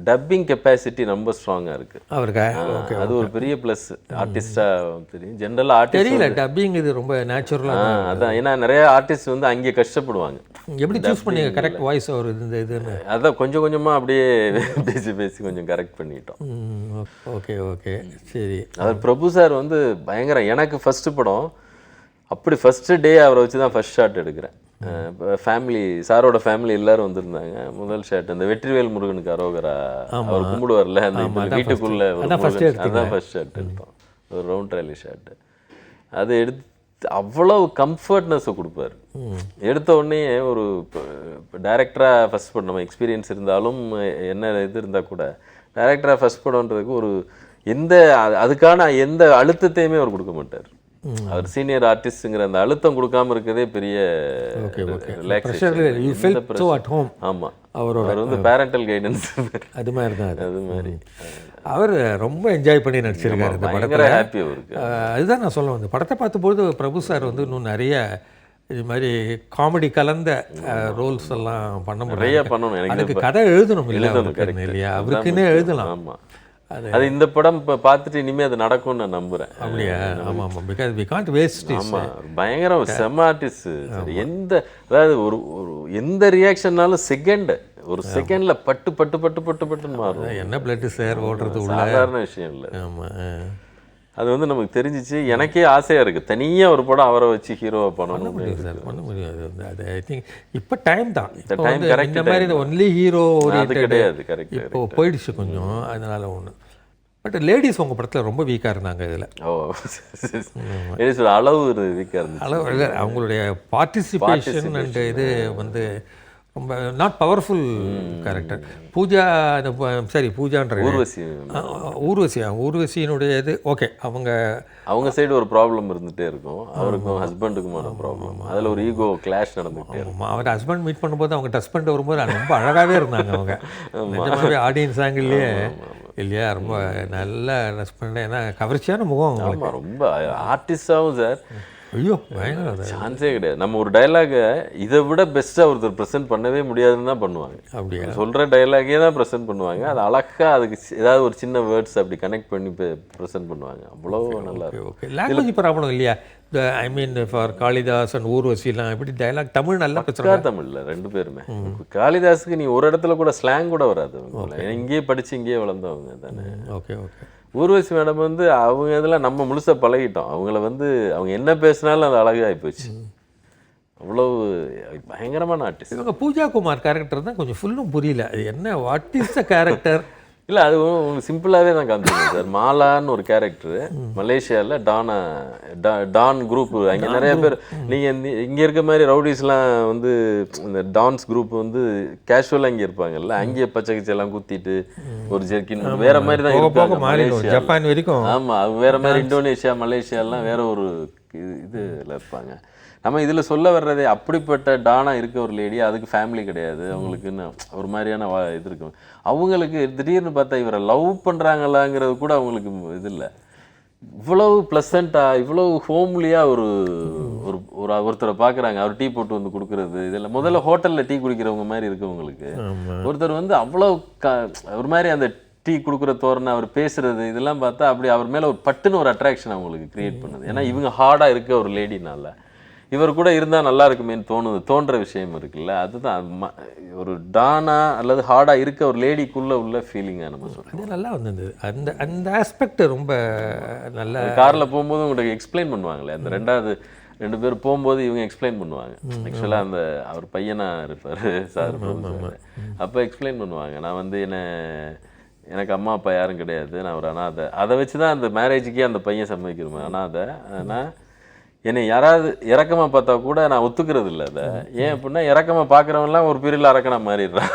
டப்பிங் கெப்பாசிட்டி ரொம்ப ஸ்ட்ராங்காக இருக்குது அவருக்கு. அது ஒரு பெரிய ப்ளஸ். ஆர்டிஸ்டாக தெரியும், ஜென்ரலாக ஆர்டிஸ்ட் தெரியல டப்பிங் இது ரொம்ப நேச்சுரலாக. அதான் ஏன்னா நிறைய ஆர்டிஸ்ட் வந்து அங்கே கஷ்டப்படுவாங்க. எப்படி சூஸ் பண்ணீங்க கரெக்ட் வாய்ஸ் அவர் இதுன்னு? அதான் கொஞ்சம் கொஞ்சமாக அப்படியே பேசி கொஞ்சம் கரெக்ட் பண்ணிட்டோம். ஓகே ஓகே சரி. அவர் பிரபு சார் வந்து பயங்கர, எனக்கு ஃபஸ்ட்டு படம் அப்படி ஃபஸ்ட்டு டே அவரை வச்சு தான் ஃபஸ்ட் ஷாட் எடுக்கிறேன். ஃபேமிலி சாரோட ஃபேமிலி எல்லாரும் வந்திருந்தாங்க. முதல் ஷாட் அந்த வெற்றிவேல் முருகனுக்கு அரோகரா அவர் கும்பிடுவார்ல அந்த வீட்டுக்குள்ளே அதான் ஃபஸ்ட் ஷாட் எடுத்தோம். ஒரு ரவுண்ட் ட்ரைலி ஷாட்டு அது எடுத்து அவ்வளோ கம்ஃபர்ட்னஸை கொடுப்பார். எடுத்த உடனே ஒரு டைரக்டராக ஃபஸ்ட் படம் நம்ம எக்ஸ்பீரியன்ஸ் இருந்தாலும் என்ன இது இருந்தால் கூட டைரக்டராக ஃபஸ்ட் படம்ன்றதுக்கு ஒரு அதுக்கான எந்த அழுத்தத்தையுமே அவர் கொடுக்க மாட்டார். அவர் சீனியர் ஆர்டிஸ்ட்டுங்கிற அந்த அழுத்தம் கொடுக்காம இருக்கதே பெரிய ரிலாக்ஸேஷன். ஆமாம், அவர் வந்து பேரண்டல் கைடன்ஸ் அது மாதிரி தான். அது மாதிரி அவர் ரொம்ப என்ஜாய் பண்ணி நடிச்சிருக்காரு இந்த படத்தில். ஹாப்பி அவருக்கு. அதுதான் நான் சொல்ல வந்தேன். படத்தை பார்த்தும்போது பிரபு சார் வந்து இன்னும் நிறைய இது மாதிரி காமெடி கலந்த ரோல்ஸ் எல்லாம் பண்ண முடியும். அதுக்கு கதை எழுதணும் இல்லையா? அவருக்குன்னே எழுதலாம். ஆமாம், அது இந்த படம் இப்போ பார்த்துட்டு இனிமேல் அது நடக்கும்னு நான் நம்புகிறேன். அப்படியா? ஆமாம் ஆமாம். Because we can't waste. ஆமாம், பயங்கரம் செம்ம ஆர்டிஸ்ட். அதாவது ஒரு எந்த ரியாக்ஷன்னாலும் ஒரு செகண்டில் பட்டுன்னு மாறும். என்ன பிளட் சார் ஓடுறது சாதாரண விஷயம் இல்லை. ஆமாம், அது வந்து நமக்கு தெரிஞ்சிச்சு. எனக்கே ஆசையாக இருக்குது தனியாக ஒரு படம் அவரை வச்சு ஹீரோவை பண்ண முடியும் சார். பண்ண முடியாது. அது ஐ திங்க் இப்போ டைம் தான். இந்த மாதிரி ஒன்லி ஹீரோ கிடையாது. கரெக்ட். இப்போ போயிடுச்சு கொஞ்சம், அதனால ஒன்று. பட் லேடிஸ் உங்கள் படத்தில் ரொம்ப வீக்காக இருந்தாங்க இதில். லேடிஸ் அளவு வீக்காக இருந்துச்சு. அளவு இல்லை, அவங்களுடைய பார்ட்டிசிபேஷன் அண்ட் இது வந்து ரொம்ப நாட் பவர்ஃபுல் கேரக்டர். பூஜா பூஜான்ற ஊர்வசியினுடைய இது ஓகே. அவங்க சைடு ஒரு ப்ராப்ளம் இருந்துகிட்டே இருக்கும். அவருக்கும் ஹஸ்பண்டுக்குமான ப்ராப்ளம். அதில் ஒரு ஈகோ கிளாஷ் நடந்துகிட்டே இருக்கும். அவர் ஹஸ்பண்ட் மீட் பண்ணும்போது அவங்க டச் பண்ணிட்டு வரும்போது ரொம்ப அழகாகவே இருந்தாங்க அவங்க. நிஜமாகவே ஆடியன்ஸ் ஆங்கிள்லேயே இல்லையா? ரொம்ப நல்லா டச் பண்ண, ஏன்னா கவர்ச்சியான முகம். ரொம்ப ஆர்டிஸ்டாகவும் சார் ஐயோ பயங்கரம். சான்ஸே கிடையாது. நம்ம ஒரு டயலாகை இதை விட பெஸ்ட்டாக ஒருத்தர் ப்ரெசென்ட் பண்ணவே முடியாதுன்னு தான் பண்ணுவாங்க. அப்படியா? சொல்கிற டயலாகே தான் ப்ரெசென்ட் பண்ணுவாங்க. அது அழகாக அதுக்கு ஏதாவது ஒரு சின்ன வேர்ட்ஸ் அப்படி கனெக்ட் பண்ணி ப்ரெசென்ட் பண்ணுவாங்க. அவ்வளோ நல்லா இருக்கும். ஓகே, லாங்குவேஜ் ப்ராப்ளம் இல்லையா? ஐ மீன் ஃபார் காளிதாஸ் அண்ட் ஊர்வசிலாம் எப்படி டைலாக் தமிழ் நல்லா பேசுகிறாங்க. தமிழில் 2 பேருமே. காளிதாஸுக்கு நீ ஒரு இடத்துல கூட ஸ்லாங் கூட வராது. இங்கேயே படித்து இங்கேயே வளர்ந்தவங்க தானே. Okay okay. ஊர்வசி மேடம் வந்து அவங்க இதில் நம்ம முழுசாக பழகிட்டோம். அவங்கள வந்து அவங்க என்ன பேசினாலும் அது அழகாகி போச்சு. அவ்வளோ பயங்கரமான ஆர்டிஸ்ட். இவங்க பூஜா குமார் கேரக்டர் தான் கொஞ்சம் ஃபுல்லும் புரியல. அது என்ன, வாட் இஸ் த கேரக்டர்? இல்லை, அது உங்களுக்கு சிம்பிளாகவே தான் காமிச்சிருக்கேன் சார். மாலான்னு ஒரு கேரக்டரு மலேசியாவில் டான் குரூப். அங்கே நிறைய பேர் நீங்கள் இங்கே இருக்க மாதிரி ரவுடிஸ்லாம் வந்து இந்த டான்ஸ் குரூப் வந்து கேஷுவலாக இங்கே இருப்பாங்கல்ல, அங்கேயே பச்சை கிச்செல்லாம் குத்திட்டு ஒரு ஜெர்கின் வேற மாதிரி தான் இருப்பாங்க மலேசியா, ஜப்பான் வரைக்கும். ஆமாம், அவங்க வேற மாதிரி. இந்தோனேஷியா மலேசியாலாம் வேற ஒரு இதில் இருப்பாங்க. நம்ம இதில் சொல்ல வர்றதே அப்படிப்பட்ட டானாக இருக்க ஒரு லேடி, அதுக்கு ஃபேமிலி கிடையாது, அவங்களுக்குன்னு ஒரு மாதிரியான இது இருக்கும். அவங்களுக்கு திடீர்னு பார்த்தா இவரை லவ் பண்ணுறாங்களாங்கிறது கூட அவங்களுக்கு இது இல்லை. இவ்வளவு ப்ளசண்ட்டாக இவ்வளவு ஹோம்லியாக ஒருத்தரை பார்க்குறாங்க. அவர் டீ போட்டு வந்து கொடுக்குறது இதெல்லாம் முதல்ல ஹோட்டலில் டீ குடிக்கிறவங்க மாதிரி இருக்கவங்களுக்கு ஒருத்தர் வந்து அவ்வளோ ஒரு மாதிரி அந்த டீ கொடுக்குற தோரணை, அவர் பேசுறது இதெல்லாம் பார்த்தா அப்படி அவர் மேலே ஒரு பட்டுன்னு ஒரு அட்ராக்ஷன் அவங்களுக்கு கிரியேட் பண்ணுது. ஏன்னா இவங்க ஹார்டாக இருக்க ஒரு லேடினால இவர் கூட இருந்தால் நல்லா இருக்குமேன்னு தோன்ற விஷயம் இருக்குல்ல. அதுதான் ஒரு டானா அல்லது ஹார்டாக இருக்க ஒரு லேடிக்குள்ளே உள்ள ஃபீலிங்காக நம்ம சொல்கிறோம். அது நல்லா வந்தது. அந்த அந்த ஆஸ்பெக்ட் ரொம்ப நல்லா. காரில் போகும்போது உங்களுக்கு எக்ஸ்பிளைன் பண்ணுவாங்களே, அந்த 2 பேர் போகும்போது இவங்க எக்ஸ்பிளைன் பண்ணுவாங்க. ஆக்சுவலாக அந்த அவர் பையனாக இருப்பார் சார், அப்போ எக்ஸ்பிளைன் பண்ணுவாங்க. நான் வந்து எனக்கு அம்மா அப்பா யாரும் கிடையாது, நான் ஒரு அனாதை. அதை வச்சு தான் அந்த மேரேஜுக்கே அந்த பையன் சம்மதிக்கிறோம், அனாதை. ஆனால் என்னை யாராவது இறக்கமாக பார்த்தா கூட நான் ஒத்துக்கிறது இல்லை. அதை ஏன் அப்படின்னா இறக்கமாக பார்க்குறவங்கலாம் ஒரு பீரியடில் இறக்கணா மாறிடுறான்.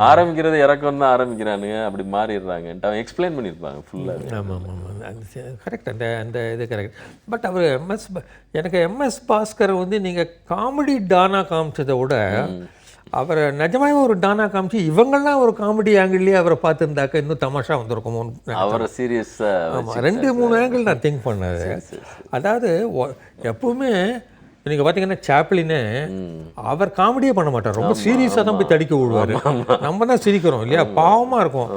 ஆரம்பிக்கிறது இறக்கம் தான் ஆரம்பிக்கிறானுங்க, அப்படி மாறிடுறாங்கன்ட்டு அவன் எக்ஸ்பிளைன் பண்ணியிருப்பாங்க ஃபுல்லாக. ஆமாம் ஆமாம், அது கரெக்ட். அந்த இது கரெக்ட். பட் அவர் எனக்கு எம்எஸ் பாஸ்கர் வந்து நீங்கள் காமெடி டானா காமிச்சதை விட அவரை நிஜமாவே ஒரு டானா காமிச்சு இவங்கெல்லாம் ஒரு காமெடி ஆங்கிள்லேயே அவரை பார்த்துருந்தாக்க இன்னும் தமாஷா வந்திருக்குமோ. அவரை சீரியஸாக ஆமாம், 2-3 ஆங்கிள் நான் திங்க் பண்ணது. அதாவது எப்பவுமே நீங்கள் பார்த்தீங்கன்னா சாப்ளினே அவர் காமெடியே பண்ண மாட்டார், ரொம்ப சீரியஸாக தான் போய் தடிக்க விடுவார். நம்ம தான் சிரிக்கிறோம் இல்லையா, பாவமாக இருக்கும்,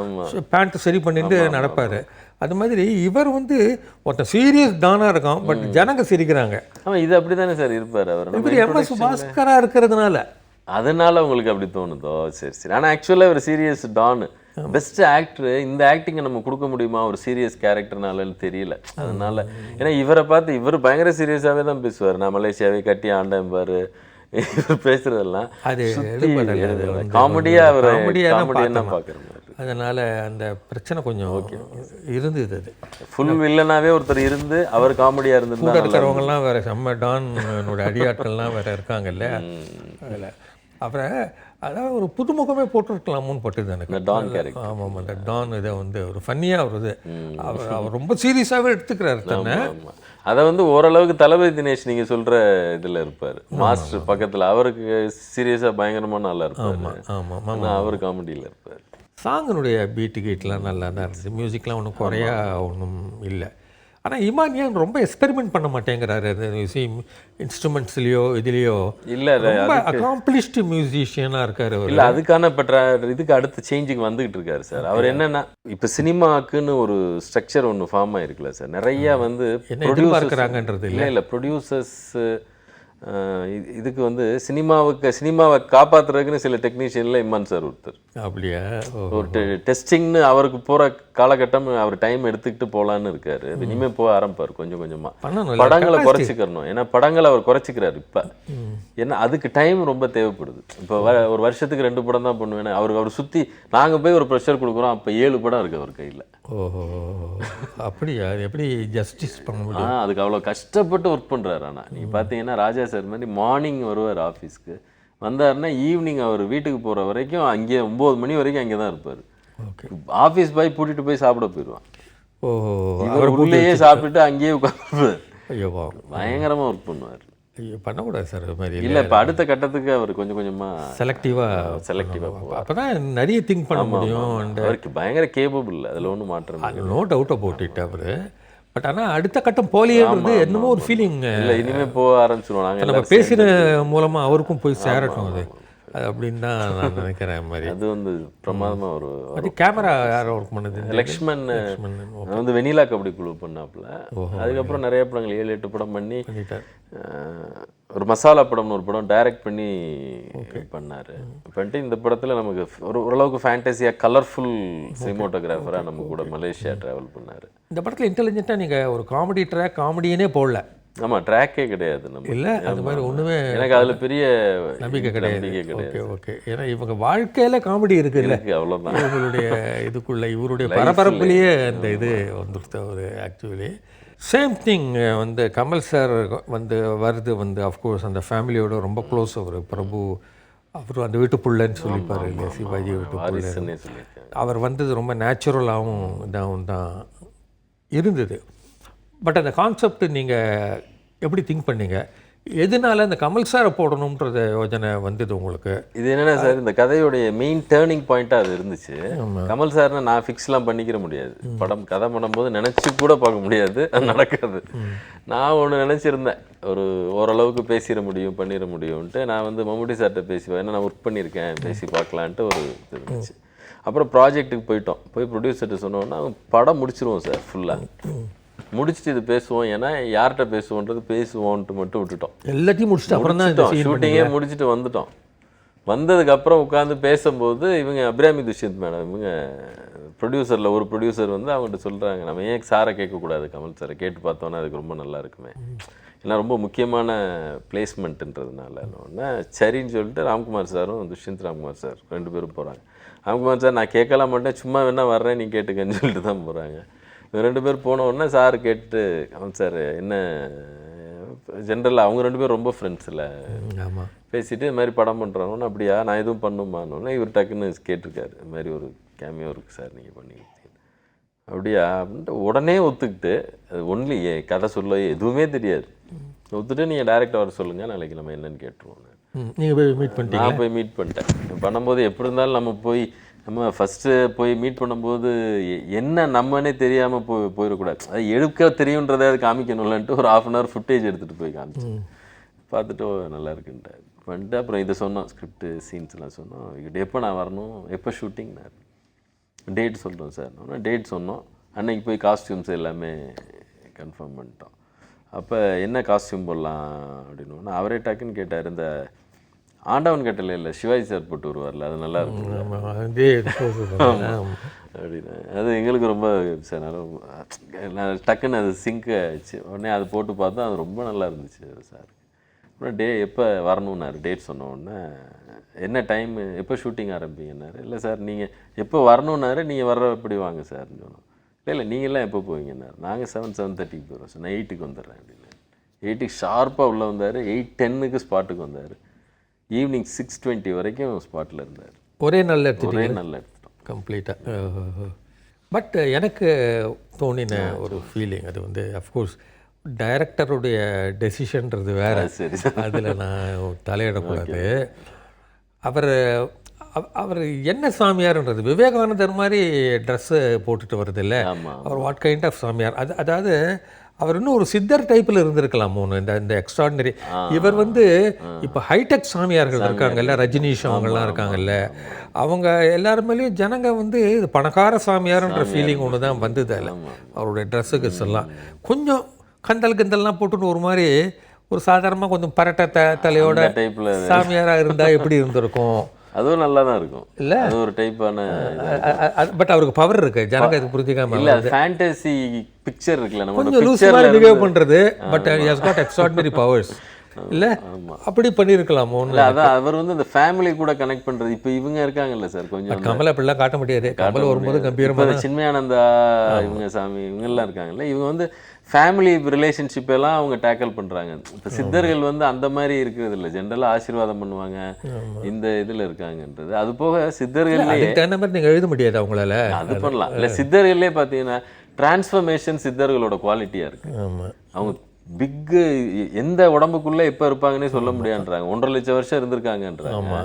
பேண்ட் சரி பண்ணிட்டு நடப்பார். அது மாதிரி இவர் வந்து ஒருத்தன் சீரியஸ் டானா இருக்கான், பட் ஜனங்க சிரிக்கிறாங்க. ஆமாம், இது அப்படி தானே சார் இருப்பார் அவர். இவர் எம்எஸ் பாஸ்கராக இருக்கிறதுனால அதனால உங்களுக்கு அப்படி தோணுதோ? சரி சரி. ஆனால் ஆக்சுவலாக ஒரு சீரியஸ் டான் பெஸ்ட் ஆக்டர். இந்த ஆக்டிங்கை நம்ம கொடுக்க முடியுமா ஒரு சீரியஸ் கேரக்டர்னாலன்னு தெரியல. அதனால ஏன்னா இவரை பார்த்து இவர் பயங்கர சீரியஸாகவே தான் பேசுவார். நான் மலேசியாவே கட்டி ஆண்டேன் பாரு, இவர் பேசுறதெல்லாம் அது காமெடியாக அவர் காமெடியாக பார்க்குறேன். அதனால அந்த பிரச்சனை கொஞ்சம் இருந்தது. அது ஃபுல் வில்லனாவே ஒருத்தர் இருந்து அவர் காமெடியாக இருந்தது. கூட இருக்கிறவங்கலாம் வேற செம்ம டானோட அடியாட்கள்லாம் வேற இருக்காங்கல்ல அதில். அப்புறம் அதாவது ஒரு புதுமுகமே போட்டுருக்கலாமோன்னு பட்டுது எனக்கு டான் கேரக்டர். ஆமாம், அந்த டான் இதை வந்து ஒரு ஃபன்னியாக வருது. அவர் ரொம்ப சீரியஸாகவே எடுத்துக்கிறாரு தானே. அதை வந்து ஓரளவுக்கு தளபதி தினேஷ் நீங்கள் சொல்கிற இதில் இருப்பார், மாஸ்டர் பக்கத்தில். அவருக்கு சீரியஸாக பயங்கரமான நல்லா இருப்பார். ஆமாம் ஆமாம், அவர் காமெடியில் இருப்பார். சாங்கினுடைய பீட்டு கீட்லாம் நல்லா தான் இருந்துச்சு, மியூசிக்லாம் ஒன்றும் குறையா ஒன்றும் இல்லை. ஆனால் இமானியான் ரொம்ப எக்ஸ்பெரிமெண்ட் பண்ண மாட்டேங்கிறாரு இன்ஸ்ட்ருமெண்ட்ஸ்லையோ இதுலேயோ. இல்லை, ரொம்ப அக்காம்ப்ளிஷ்டு மியூசிஷியனாக இருக்காரு அவர். இல்லை, அதுக்கான இதுக்கு அடுத்த சேஞ்சுக்கு வந்துகிட்டு இருக்காரு சார். அவர் என்னன்னா இப்போ சினிமாக்குன்னு ஒரு ஸ்ட்ரக்சர் ஒன்று ஃபார்ம் ஆகிருக்குல்ல சார், நிறையா வந்து எதிர்பார்க்குறாங்கன்றது இல்லை ப்ரொடியூசர்ஸ் இதுக்கு வந்து சினிமாவை காப்பாற்றுறதுக்குன்னு சில டெக்னீஷியனில் இம்மான் சார் ஒருத்தர். அப்படியா? ஒரு டெஸ்டிங்னு அவருக்கு போகிற காலகட்டம் அவர் டைம் எடுத்துக்கிட்டு போகலான்னு இருக்காரு. இனிமேல் போக ஆரம்பிப்பார் கொஞ்சம் கொஞ்சமாக. படங்களை குறைச்சிக்கிறணும், ஏன்னா படங்களை அவர் குறைச்சிக்கிறார் இப்போ. ஏன்னா அதுக்கு டைம் ரொம்ப தேவைப்படுது. இப்போ ஒரு வருஷத்துக்கு 2 படம் தான் பண்ணுவேன். அவர் சுற்றி நாங்கள் போய் ஒரு ப்ரெஷர் கொடுக்குறோம், அப்போ 7 படம் இருக்குது அவர் கையில். ஓஹோ, அப்படியா? எப்படி ஜஸ்டிஸ் பண்ண முடியும்? அதுக்கு அவ்வளோ கஷ்டப்பட்டு ஒர்க் பண்ணுறாரு. ஆனால் நீங்கள் பார்த்தீங்கன்னா ராஜா சார் மாதிரி மார்னிங் வருவார் ஆஃபீஸ்க்கு, வந்தாருன்னா ஈவினிங் அவர் வீட்டுக்கு போகிற வரைக்கும் அங்கே 9 மணி வரைக்கும் அங்கே தான் இருப்பார். ஆஃபீஸ் பாய் கூட்டிகிட்டு போய் சாப்பிட போயிடுவான். ஓஹோ, அவர் உள்ளேயே சாப்பிட்டுட்டு அங்கேயே உட்காந்துருப்பார். ஐயோ, பயங்கரமாக ஒர்க் பண்ணுவார். ஐயோ, பண்ணக்கூடாது சார் அது மாதிரி. இல்லை, இப்போ அடுத்த கட்டத்துக்கு அவர் கொஞ்சம் கொஞ்சமாக செலக்டிவாக அப்போ தான் நிறைய திங்க் பண்ண முடியும். அவருக்கு பயங்கர கேபபிள், அதில் ஒன்றும் மாற்றம். நோ டவுட்டை போட்டுட்டு அவர். பட் ஆனால் அடுத்த கட்டம் போலியேன்றது என்னமோ ஒரு ஃபீலிங் இல்லை இனிமே போக ஆரம்பிச்சிருவோம் நாங்கள் நம்ம பேசின மூலமாக அவருக்கும் போய் சேரட்டும் அது அப்படின்னு தான் நான் நினைக்கிறேன் மாதிரி. அது வந்து பிரமாதமாக ஒரு அது கேமரா யார் ஒர்க் பண்ணது? லக்ஷ்மண் வந்து வெனிலா கபடி குழு பண்ணாப்புல. அதுக்கப்புறம் நிறைய படங்கள் 7-8 படம் பண்ணி ஒரு மசாலா படம்னு ஒரு படம் டைரக்ட் பண்ணி பண்ணார். பண்ணிட்டு இந்த படத்தில் நமக்கு ஓரளவுக்கு ஃபேண்டசியாக கலர்ஃபுல் சினிமோட்டோகிராஃபராக நம்ம கூட மலேசியா ட்ராவல் பண்ணார். இந்த படத்தில் இன்டெலிஜென்ட்டாக நீங்கள் ஒரு காமெடி ட்ராக் காமெடியனே போடல. ஆமாம், ட்ராக்கே கிடையாது நம்ம. இல்லை அது மாதிரி ஒன்றுமே எனக்கு அதில் பெரிய நம்பிக்கை கிடையாது. Okay okay. ஏன்னா இவங்க வாழ்க்கையில் காமெடி இருக்குல்ல, அவ்வளோதான். இவங்களுடைய இதுக்குள்ள இவருடைய பரபரப்புலேயே அந்த இது வந்துருத்த ஒரு ஆக்சுவலி சேம் திங் வந்து கமல் சார் வந்து வருது வந்து அஃப்கோர்ஸ் அந்த ஃபேமிலியோட ரொம்ப க்ளோஸ். அவர் பிரபு அவர் அந்த வீட்டு புள்ளன்னு சொல்லிப்பார் இல்லையா, சிவாஜி வீட்டு புள்ள. அவர் வந்தது ரொம்ப நேச்சுரலாகவும் இதாகவும் தான் இருந்தது. பட் அந்த கான்செப்ட் நீங்கள் எப்படி திங்க் பண்ணீங்க? எதனால இந்த கமல் சாரை போடணுன்றத யோஜனை வந்தது உங்களுக்கு? இது என்னென்னா சார், இந்த கதையோடைய மெயின் டேர்னிங் பாயிண்ட்டாக அது இருந்துச்சு. கமல் சார்னா நான் ஃபிக்ஸ்லாம் பண்ணிக்கிற முடியாது. கதை பண்ணும்போது நினச்சி கூட பார்க்க முடியாது, அது நடக்காது. நான் ஒன்று நினச்சிருந்தேன், ஒரு ஓரளவுக்கு பேசிட முடியும் பண்ணிட முடியும்ன்ட்டு. நான் வந்து மம்முட்டி சார்கிட்ட பேசுவேன், ஏன்னா நான் ஒர்க் பண்ணியிருக்கேன், பேசி பார்க்கலான்ட்டு ஒரு இது இருந்துச்சு. அப்புறம் ப்ராஜெக்ட்டுக்கு போயிட்டோம். போய் ப்ரொடியூசர்கிட்ட சொன்னோன்னா படம் முடிச்சிருவோம் சார், ஃபுல்லாக முடிச்சுட்டு இது பேசுவோம், ஏன்னா யார்கிட்ட பேசுவோன்றது பேசுவோன்ட்டு மட்டும் விட்டுட்டோம். எல்லாத்தையும் முடிச்சுட்டு அப்புறம் தான் ஷூட்டிங்கே முடிச்சுட்டு வந்துட்டோம். வந்ததுக்கப்புறம் உட்காந்து பேசும்போது இவங்க அபிராமி துஷ்யந்த் மேடம், இவங்க ப்ரொடியூசரில் ஒரு ப்ரொடியூசர் வந்து அவங்ககிட்ட சொல்கிறாங்க, நம்ம ஏன் சாரை கேட்கக்கூடாது, கமல் சாரை கேட்டு பார்த்தோன்னா அதுக்கு ரொம்ப நல்லா இருக்குமே, ஏன்னா ரொம்ப முக்கியமான பிளேஸ்மெண்ட்டுன்றதுனால. ஒன்று சரின்னு சொல்லிட்டு ராம்குமார் சாரும் துஷ்யந்த் ராம்குமார் சார் 2 பேரும் போகிறாங்க. ராம்குமார் சார் நான் கேட்கலாம் மாட்டேன், சும்மா வேணா வர்றேன் நீ கேட்டுக்கன்னு சொல்லிட்டு தான் போகிறாங்க. 2 பேர் போன உடனே சார் கேட்டு, கமல் சார் என்ன ஜென்ரலாக அவங்க 2 பேரும் ரொம்ப ஃப்ரெண்ட்ஸ் இல்லை, ஆமாம், பேசிட்டு இது மாதிரி படம் பண்ணுறாங்கன்னு. அப்படியா நான் எதுவும் பண்ணுமான்னு இவர் டக்குன்னு கேட்டிருக்காரு, இது மாதிரி ஒரு கேமியோ இருக்குது சார் நீங்கள் பண்ணி அப்படியா அப்படின்ட்டு உடனே ஒத்துக்கிட்டு, அது ஒன்லி கதை சொல்ல எதுவுமே தெரியாது, ஒத்துட்டு நீங்கள் டேரக்ட் வர சொல்லுங்கள், நாளைக்கு நம்ம என்னன்னு கேட்டுருவோம். நீங்கள் போய் மீட் பண்ணிட்டீங்க? நான் போய் மீட் பண்ணிட்டேன். பண்ணும்போது எப்படி இருந்தாலும் நம்ம ஃபஸ்ட்டு போய் மீட் பண்ணும்போது என்ன நம்மனே தெரியாமல் போயிடக்கூடாது, அது எடுக்க தெரியுன்றதை அது காமிக்கணும்லன்ட்டு ஒரு 1/2 hour ஃபுட்டேஜ் எடுத்துகிட்டு போய் காமிச்சு பார்த்துட்டு நல்லா இருக்குன்ட்டு பண்ணிட்டு அப்புறம் இதை சொன்னோம், ஸ்கிரிப்ட் சீன்ஸ்லாம் சொன்னோம். எப்போ நான் வரணும், எப்போ ஷூட்டிங், டேட் சொல்கிறோம் சார். டேட் சொன்னோம். அன்னைக்கு போய் காஸ்டியூம்ஸ் எல்லாமே கன்ஃபார்ம் பண்ணிட்டோம். அப்போ என்ன காஸ்டியூம் போடலாம் அப்படின்னு அவரே டக்குன்னு கேட்டார், இந்த ஆண்டவன் கட்டளை இல்லை சிவாஜி சார் போட்டு வருவார்ல, அது நல்லா இருக்கும் அப்படின்னு. அது எங்களுக்கு ரொம்ப சார் நான் டக்குன்னு அது சிங்க் ஆயிடுச்சு. உடனே அது போட்டு பார்த்தா அது ரொம்ப நல்லா இருந்துச்சு சார். அப்புறம் எப்போ வரணுன்னாரு, டேட் சொன்ன உடனே என்ன டைம் எப்போ ஷூட்டிங் ஆரம்பிங்கன்னாரு. இல்லை சார் நீங்கள் எப்போ வரணுன்னாரு, நீங்கள் வர்ற எப்படி வாங்க சார்னு சொன்னோம். இல்லை நீங்கள்லாம் எப்போ போவீங்கன்னாரு. நாங்கள் 7:30க்கு போகிறோம் சார், நான் 8க்கு வந்துடுறேன் அப்படின்னு. 8க்கு ஷார்ப்பாக உள்ளே வந்தார். 8:10க்கு ஸ்பாட்டுக்கு வந்தார். ஈவினிங் 6:20 வரைக்கும் ஸ்பாட்டில் இருந்தார். ஒரே நாளில் எடுத்துட்டோம். ஒரே நாளில் எடுத்துட்டோம் கம்ப்ளீட்டாக. பட் எனக்கு தோணின ஒரு ஃபீலிங், அது வந்து அஃப்கோர்ஸ் டைரக்டருடைய டெசிஷன்றது வேறு, சரி அதில் நான் தலையிடக்கூடாது. அவர் என்ன சாமியார்ன்றது விவேகானந்தர் மாதிரி ட்ரெஸ்ஸு போட்டுட்டு வருது இல்லை, அவர் வாட் கைண்ட் ஆஃப் சாமியார் அது, அதாவது அவர் இன்னும் ஒரு சித்தர் டைப்பில் இருந்திருக்கலாம் ஒன்று. இந்த எக்ஸ்ட்ராடினரி இவர் வந்து இப்போ ஹைடெக் சாமியார்கள் இருக்காங்கல்ல, ரஜினிஷ் அவங்கெல்லாம் இருக்காங்கல்ல, அவங்க எல்லாருமேலேயும் ஜனங்க வந்து இது பணக்கார சாமியார்ன்ற ஃபீலிங் ஒன்று தான் வந்தது. இல்லை அவருடைய ட்ரெஸ்ஸுக்கு எல்லாம் கொஞ்சம் கிண்டல்லாம் போட்டுன்னு ஒரு மாதிரி ஒரு சாதாரணமாக கொஞ்சம் பரட்டை தலையோட சாமியாராக இருந்தால் எப்படி இருந்திருக்கும்? அதுவும் நல்லா தான் இருக்கும் இல்லை, அது ஒரு டைப்பான. பட் அவருக்கு பவர் இருக்கு, ஜனங்க இது புரிஞ்சிக்காம இல்லை, ஃபேண்டசி பிக்சர் இருக்குல்ல, நம்ம கொஞ்சம் லூஸ் மாதிரி பிஹேவ் பண்ணுறது. But he has got extraordinary powers இல்லை, அப்படி பண்ணியிருக்கலாமோ? இல்லை அதான் அவர் வந்து அந்த ஃபேமிலி கூட கனெக்ட் பண்ணுறது. இப்போ இவங்க இருக்காங்கல்ல சார், கொஞ்சம் கமல் அப்படிலாம் காட்ட முடியாது. கமல் வரும்போது கம்பீரமாக சின்மயானந்தா இவங்க சாமி இவங்கெல்லாம் இருக்காங்கல்ல, இவங்க வந்து ஃபேமிலி ரிலேஷன்ஷிப் எல்லாம் அவங்க டேக்கிள் பண்ணுறாங்க. இப்போ சித்தர்கள் வந்து அந்த மாதிரி இருக்கிறது இல்லை, ஜென்ரலாக ஆசீர்வாதம் பண்ணுவாங்க, இந்த இதில் இருக்காங்கன்றது. அது போக சித்தர்கள்லேயே தகுந்த மாதிரி நீங்கள் எழுத முடியாது அவங்களால, அது பண்ணலாம். இல்லை சித்தர்கள்லேயே பார்த்தீங்கன்னா டிரான்ஸ்ஃபர்மேஷன் சித்தர்களோட குவாலிட்டியாக இருக்குது. அவங்க பிக்கு எந்த உடம்புக்குள்ளே எப்போ இருப்பாங்கன்னே சொல்ல முடியாதுன்றாங்க. 1.5 லட்சம் வருஷம் இருந்திருக்காங்கன்றாங்க.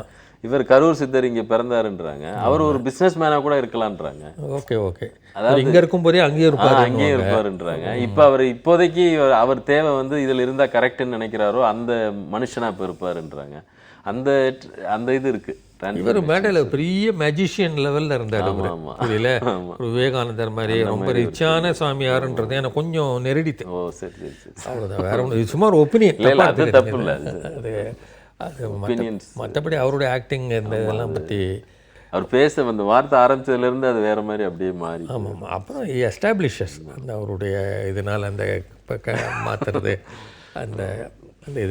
இவர் கரூர் சித்தர் இங்கே பிறந்தாருன்றாங்க, அவர் ஒரு பிஸ்னஸ் மேனாக கூட இருக்கலான்றாங்க. ஓகே ஓகே, அதாவது இங்கே இருக்கும்போதே அங்கேயும் இருப்பார், அங்கேயும் இருப்பாருன்றாங்க. இப்போ அவர் இப்போதைக்கு அவர் தேவை வந்து இதில் இருந்தால் கரெக்டுன்னு நினைக்கிறாரோ அந்த மனுஷனாக இப்போ இருப்பாருன்றாங்க. அந்த அந்த இது இருக்குது. இவர் மேடையில் பெரிய மேஜிஷியன் லெவலில் இருந்தார். புரியல, ஒரு விவேகானந்தர் மாதிரி ரொம்ப ரிச்சான சாமியாருன்றது எனக்கு கொஞ்சம் நெருடித்து. ஓ சரி சரி சரி, அவ்வளோதான், வேற ஒன்று. இது சும்மா ஒரு ஒப்பீனியன், அது தப்பு இல்லை. அது அது மற்றபடி அவருடைய ஆக்டிங் இந்த இதெல்லாம் பற்றி அவர் பேச அந்த வார்த்தை ஆரம்பிச்சதுலேருந்து அது வேறு மாதிரி அப்படியே மாறி. ஆமாம், அப்புறம் எஸ்டாப்ளிஷஸ் அந்த அவருடைய இதனால் அந்த மாற்றுறது அந்த அந்த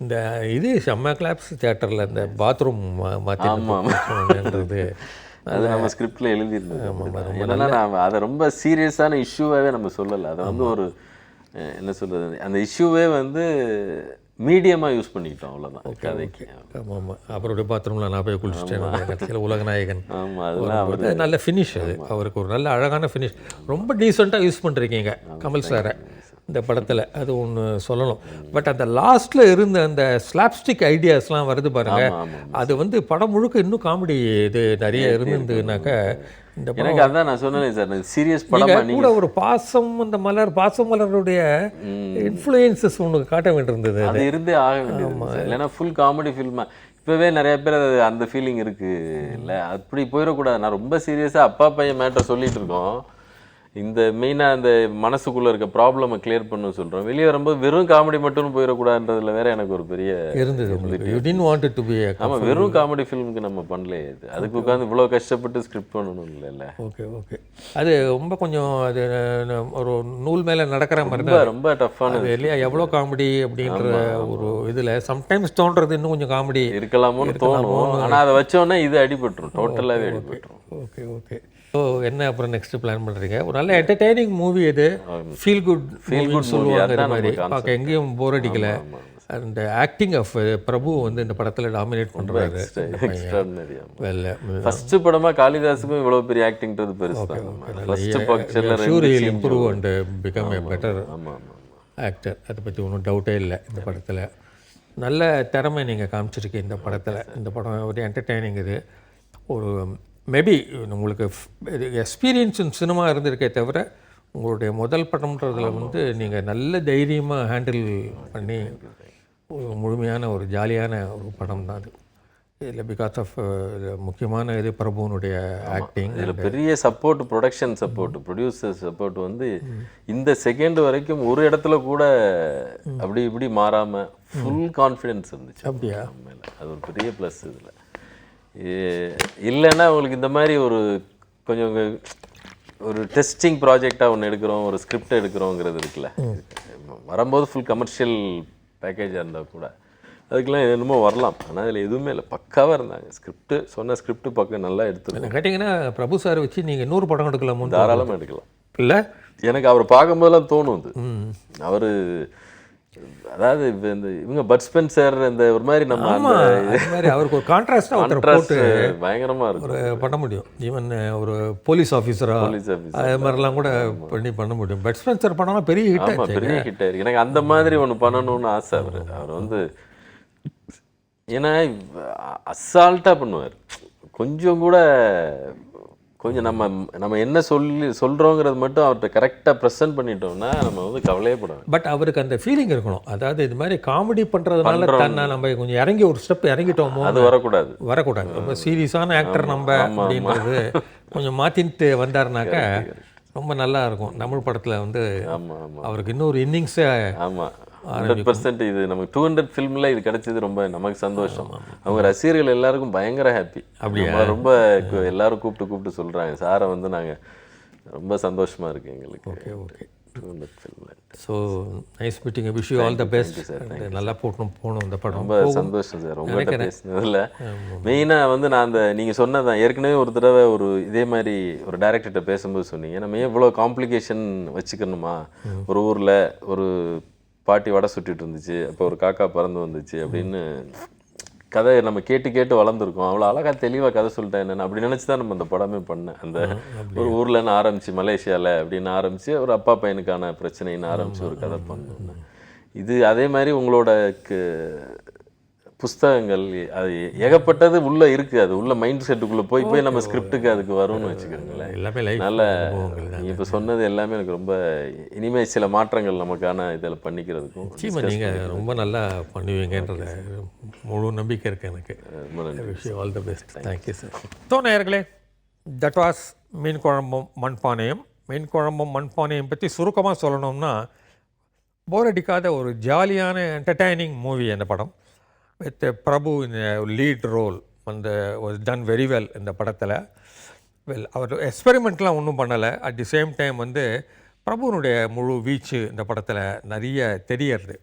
இந்த இது செம்ம கிளாப்ஸ் தியேட்டரில் அந்த பாத்ரூம் மாற்றின்றது அது நம்ம ஸ்கிரிப்டில் எழுதியிருந்தோம். ஏன்னா நான் அதை ரொம்ப சீரியஸான இஷ்யூவாகவே நம்ம சொல்லலை. அதை வந்து ஒரு என்ன சொல்கிறது, அந்த இஷ்யூவே வந்து மீடியமாக யூஸ் பண்ணிக்கிட்டோம், அவ்வளோதான் கதைக்கு. ஆமாம் ஆமாம், அவருடைய பாத்ரூமில் நான் போய் குளிச்சுட்டேன் கடைசியில் உலகநாயகன். ஆமாம், அதெல்லாம் நல்ல ஃபினிஷ், அது அவருக்கு ஒரு நல்ல அழகான ஃபினிஷ். ரொம்ப டீசெண்டாக யூஸ் பண்ணிருக்கீங்க கமல் சாரை இந்த படத்தில், அது ஒன்று சொல்லணும். பட் அந்த லாஸ்ட்டில் இருந்த அந்த ஸ்லாப்ஸ்டிக் ஐடியாஸ்லாம் வருது பாருங்கள், அது வந்து படம் முழுக்க இன்னும் காமெடி இது நிறைய இருந்ததுனாக்கா இந்த எனக்கு அதான் நான் சொன்னேன் சார், சீரியஸ் படம் கூட ஒரு பாசம், அந்த பாசம் மலருடைய இன்ஃப்ளூயன்சஸ் ஒன்று காட்ட வேண்டியிருந்தது. அது இருந்தே ஆக வேண்டியது, இல்லைன்னா ஃபுல் காமெடி ஃபில்மா. இப்போவே நிறைய பேர் அந்த ஃபீலிங் இருக்குது இல்லை, அப்படி போயிடக்கூடாது. நான் ரொம்ப சீரியஸாக அப்பா பையன் மேட்டர் சொல்லிட்டு இருக்கோம். இந்த மெயினாக அந்த மனசுக்குள்ளே இருக்க ப்ராப்ளமை கிளியர் பண்ண சொல்கிறோம். வெளியே வரும்போது வெறும் காமெடி மட்டும் போயிடக்கூடாதுன்றதுல வேற எனக்கு ஒரு பெரிய இருந்தது. ஆமாம், வெறும் காமெடி ஃபிலிமுக்கு நம்ம பண்ணலையே இது. அதுக்கு உட்காந்து இவ்வளோ கஷ்டப்பட்டு ஸ்கிரிப்ட் பண்ணணும் இல்லை. ஓகே ஓகே, அது ரொம்ப கொஞ்சம் அது ஒரு நூல் மேலே நடக்கிற மாதிரி தான், ரொம்ப டஃப்பானது இல்லையா? எவ்வளோ காமெடி அப்படின்ற ஒரு இதில் சம்டைம்ஸ் தோன்றது இன்னும் கொஞ்சம் காமெடி இருக்கலாமோன்னு தோணும். ஆனால் அதை வச்சோன்னே இது அடிபட்டுரும், டோட்டலாகவே அடிபட்டுரும். Okay okay. ஸோ என்ன அப்புறம் நெக்ஸ்ட் பிளான் பண்ணுறீங்க? ஒரு நல்ல என்டர்டெய்னிங் மூவி இது, ஃபீல் குட் சொல்லுவாங்க மாதிரி, பார்க்க எங்கேயும் போர் அடிக்கல. அந்த ஆக்டிங் ஆஃப் பிரபு வந்து இந்த படத்தில் டாமினேட் பண்ணுறாரு. ஃபர்ஸ்ட் படமாக காளிதாஸுக்கும் இவ்வளோ பெரிய ஆக்டிங்கிறது பெருசு தான். Improve and become a better actor, அதை பற்றி ஒன்றும் டவுட்டே இல்லை. இந்த படத்தில் நல்ல திறமை நீங்கள் காமிச்சிருக்கீங்க இந்த படத்தில். இந்த படம் ஒரு என்டர்டெய்னிங் இது. ஒரு மேபி உங்களுக்கு எக்ஸ்பீரியன்ஸ் இன் சினிமா இருந்திருக்கே தவிர, உங்களுடைய முதல் படம்ன்றதில் வந்து நீங்கள் நல்ல தைரியமாக ஹேண்டில் பண்ணி ஒரு முழுமையான ஒரு ஜாலியான ஒரு படம் தான் அது. இதில் பிகாஸ் ஆஃப் முக்கியமான இது பிரபுவனுடைய ஆக்டிங். இதில் பெரிய support, production support, producer support வந்து இந்த செகண்ட் வரைக்கும் ஒரு இடத்துல கூட அப்படி இப்படி மாறாமல் ஃபுல் கான்ஃபிடென்ஸ் இருந்துச்சு. அப்படியா? அது ஒரு பெரிய ப்ளஸ். இதில் இல்லைன்னா உங்களுக்கு இந்த மாதிரி ஒரு கொஞ்சம் ஒரு டெஸ்டிங் ப்ராஜெக்டாக ஒன்று எடுக்கிறோம், ஒரு ஸ்கிரிப்ட் எடுக்கிறோங்கிறது இருக்குல்ல, வரும்போது ஃபுல் கமர்ஷியல் பேக்கேஜாக இருந்தால் கூட அதுக்கெல்லாம் என்னமோ வரலாம். ஆனால் அதில் எதுவுமே இல்லை, பக்காவாக இருந்தாங்க. ஸ்கிரிப்ட் சொன்ன ஸ்கிரிப்ட் பக்கம் நல்லா எடுத்துருக்கோம். கேட்டிங்கன்னா பிரபு சார் வச்சு நீங்கள் 100 படம் எடுக்கலாம், தாராளமாக எடுக்கலாம். இல்லை எனக்கு அவர் பார்க்கும்போதெல்லாம் தோணும். அவர் அதாவது இந்த இவங்க பட் ஸ்பென்சர் இந்த ஒரு மாதிரி நம்ம அவருக்கு ஒரு கான்ட்ராஸ்ட் பயங்கரமா இருக்கு பண்ண முடியும். ஈவன் ஒரு போலீஸ் ஆஃபீஸரா அது மாதிரிலாம் கூட பண்ண முடியும். பட் ஸ்பென்சர் படம்லாம் பெரிய ஹிட் இருக்கு. எனக்கு அந்த மாதிரி ஒன்று பண்ணணும்னு ஆசை. அவர் வந்து ஏன்னா அசால்ட்டாக பண்ணுவார். கொஞ்சம் கூட கொஞ்சம் நம்ம என்ன சொல்கிறோங்கிறது மட்டும் அவர்கிட்ட கரெக்டாக ப்ரெசென்ட் பண்ணிட்டோம்னா நம்ம வந்து கவலையே படுவோம். பட் அவருக்கு அந்த ஃபீலிங் இருக்கணும். அதாவது இது மாதிரி காமெடி பண்ணுறதுனால தன்னை நம்ம கொஞ்சம் இறங்கி ஒரு ஸ்டெப் இறங்கிட்டோமோ, அது வரக்கூடாது. ரொம்ப சீரியஸான ஆக்டர் நம்ம அப்படின்றது கொஞ்சம் மாற்றிட்டு வந்தாருனாக்கா ரொம்ப நல்லா இருக்கும். தமிழ் படத்தில் வந்து அவருக்கு இன்னொரு இன்னிங்ஸே. ஆமாம், 100% இது நமக்கு 200 ஃபிலிமில் இது கிடைச்சது ரொம்ப நமக்கு சந்தோஷம். அவங்க ரசிகர்கள் எல்லாருக்கும் பயங்கர ஹாப்பி. அப்படியே ரொம்ப எல்லாரும் கூப்பிட்டு சொல்கிறாங்க சாரை வந்து நாங்கள் ரொம்ப சந்தோஷமாக இருக்குது எங்களுக்கு. ஓகே ஓகே, 200 ஃபிலிமில். So nice meeting, wish you all the best sir. நல்லா போகணும் இந்த படம். ரொம்ப சந்தோஷம் சார் உங்கள்கிட்ட பேசினதில். மெயினாக வந்து நான் அந்த நீங்கள் சொன்னதான் ஏற்கனவே ஒரு தடவை ஒரு இதே மாதிரி ஒரு டைரக்டர்கிட்ட பேசும்போது சொன்னீங்க, நம்ம ஏன் இவ்வளோ காம்ப்ளிகேஷன் வச்சுக்கணுமா, ஒரு ஊரில் ஒரு பாட்டி வடை சுட்டுட்டு இருந்துச்சு, அப்போ ஒரு காக்கா பறந்து வந்துச்சு அப்படின்னு கதை நம்ம கேட்டு வளர்ந்துருக்கோம். அவ்வளோ அழகாக தெளிவாக கதை சொல்லிட்டேன் என்னென்னு அப்படி நினச்சி தான் நம்ம அந்த படமே பண்ணேன். அந்த ஒரு ஊர்லன்னு ஆரம்பித்து மலேசியாவில் அப்படின்னு ஆரம்பித்து ஒரு அப்பா பையனுக்கான பிரச்சனைன்னு ஆரம்பித்து ஒரு கதை பண்ணோம். இது அதே மாதிரி உங்களோட புஸ்தகங்கள் அது ஏகப்பட்டது உள்ள இருக்கு. அது உள்ள மைண்ட் செட்டுக்குள்ள போய் போய் நம்ம ஸ்கிரிப்டுக்கு அதுக்கு வரும்னு வச்சுக்கோங்களேன். எல்லாமே லைஃப் நல்ல அனுபவங்கள் தான். நீங்க இப்போ சொன்னது எல்லாமே எனக்கு ரொம்ப இனிமே சில மாற்றங்கள் நமக்கான இதில் பண்ணிக்கிறதுக்கும் நிச்சயமாக நீங்கள் ரொம்ப நல்லா பண்ணுவீங்கன்றத முழு நம்பிக்கை இருக்குது எனக்கு. ரொம்ப நன்றி. Wish you all the best. Thank you sir. So நேயர்களே, தட் வாஸ் மீன் குழம்பும் மண்பானையும். மீன் குழம்பும் மண்பானையும் பற்றி சுருக்கமாக சொல்லணும்னா, போர் அடிக்காத ஒரு ஜாலியான என்டர்டைனிங் மூவி அந்த படம். With Prabhu in lead role அந்த வாஸ் டன் வெரி வெல் இந்த படத்தில். அவர் எக்ஸ்பெரிமெண்ட்லாம் ஒன்றும் பண்ணலை. அட் தி சேம் டைம் பிரபுனுடைய முழு வீச்சு இந்த படத்தில் நிறைய தெரியறது.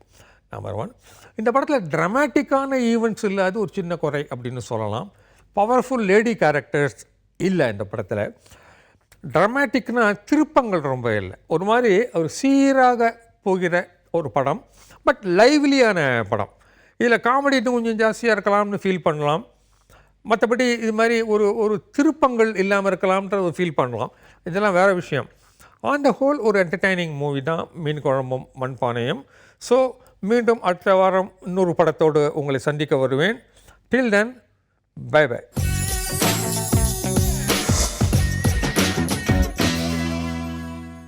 Number one. இந்த படத்தில் ட்ராமேட்டிக்கான ஈவெண்ட்ஸ் இல்லாத ஒரு சின்ன குறை அப்படின்னு சொல்லலாம். பவர்ஃபுல் லேடி கேரக்டர்ஸ் இல்லை இந்த படத்தில். ட்ராமேட்டிக்னா திருப்பங்கள் ரொம்ப இல்லை. ஒரு மாதிரி ஒரு சீராக போகிற ஒரு படம், பட் லைவ்லியான படம். இதில் காமெடி இன்னும் கொஞ்சம் ஜாஸ்தியாக இருக்கலாம்னு ஃபீல் பண்ணலாம். மற்றபடி இது மாதிரி ஒரு திருப்பங்கள் இல்லாமல் இருக்கலாம்ன்ற ஒரு ஃபீல் பண்ணலாம். இதெல்லாம் வேறு விஷயம். ஆன் த ஹோல் ஒரு என்டர்டைனிங் மூவி தான் மீன் குழம்பும் மண்பானையும். ஸோ மீண்டும் அடுத்த வாரம் இன்னொரு படத்தோடு உங்களை சந்திக்க வருவேன். டில் தென், பை பை.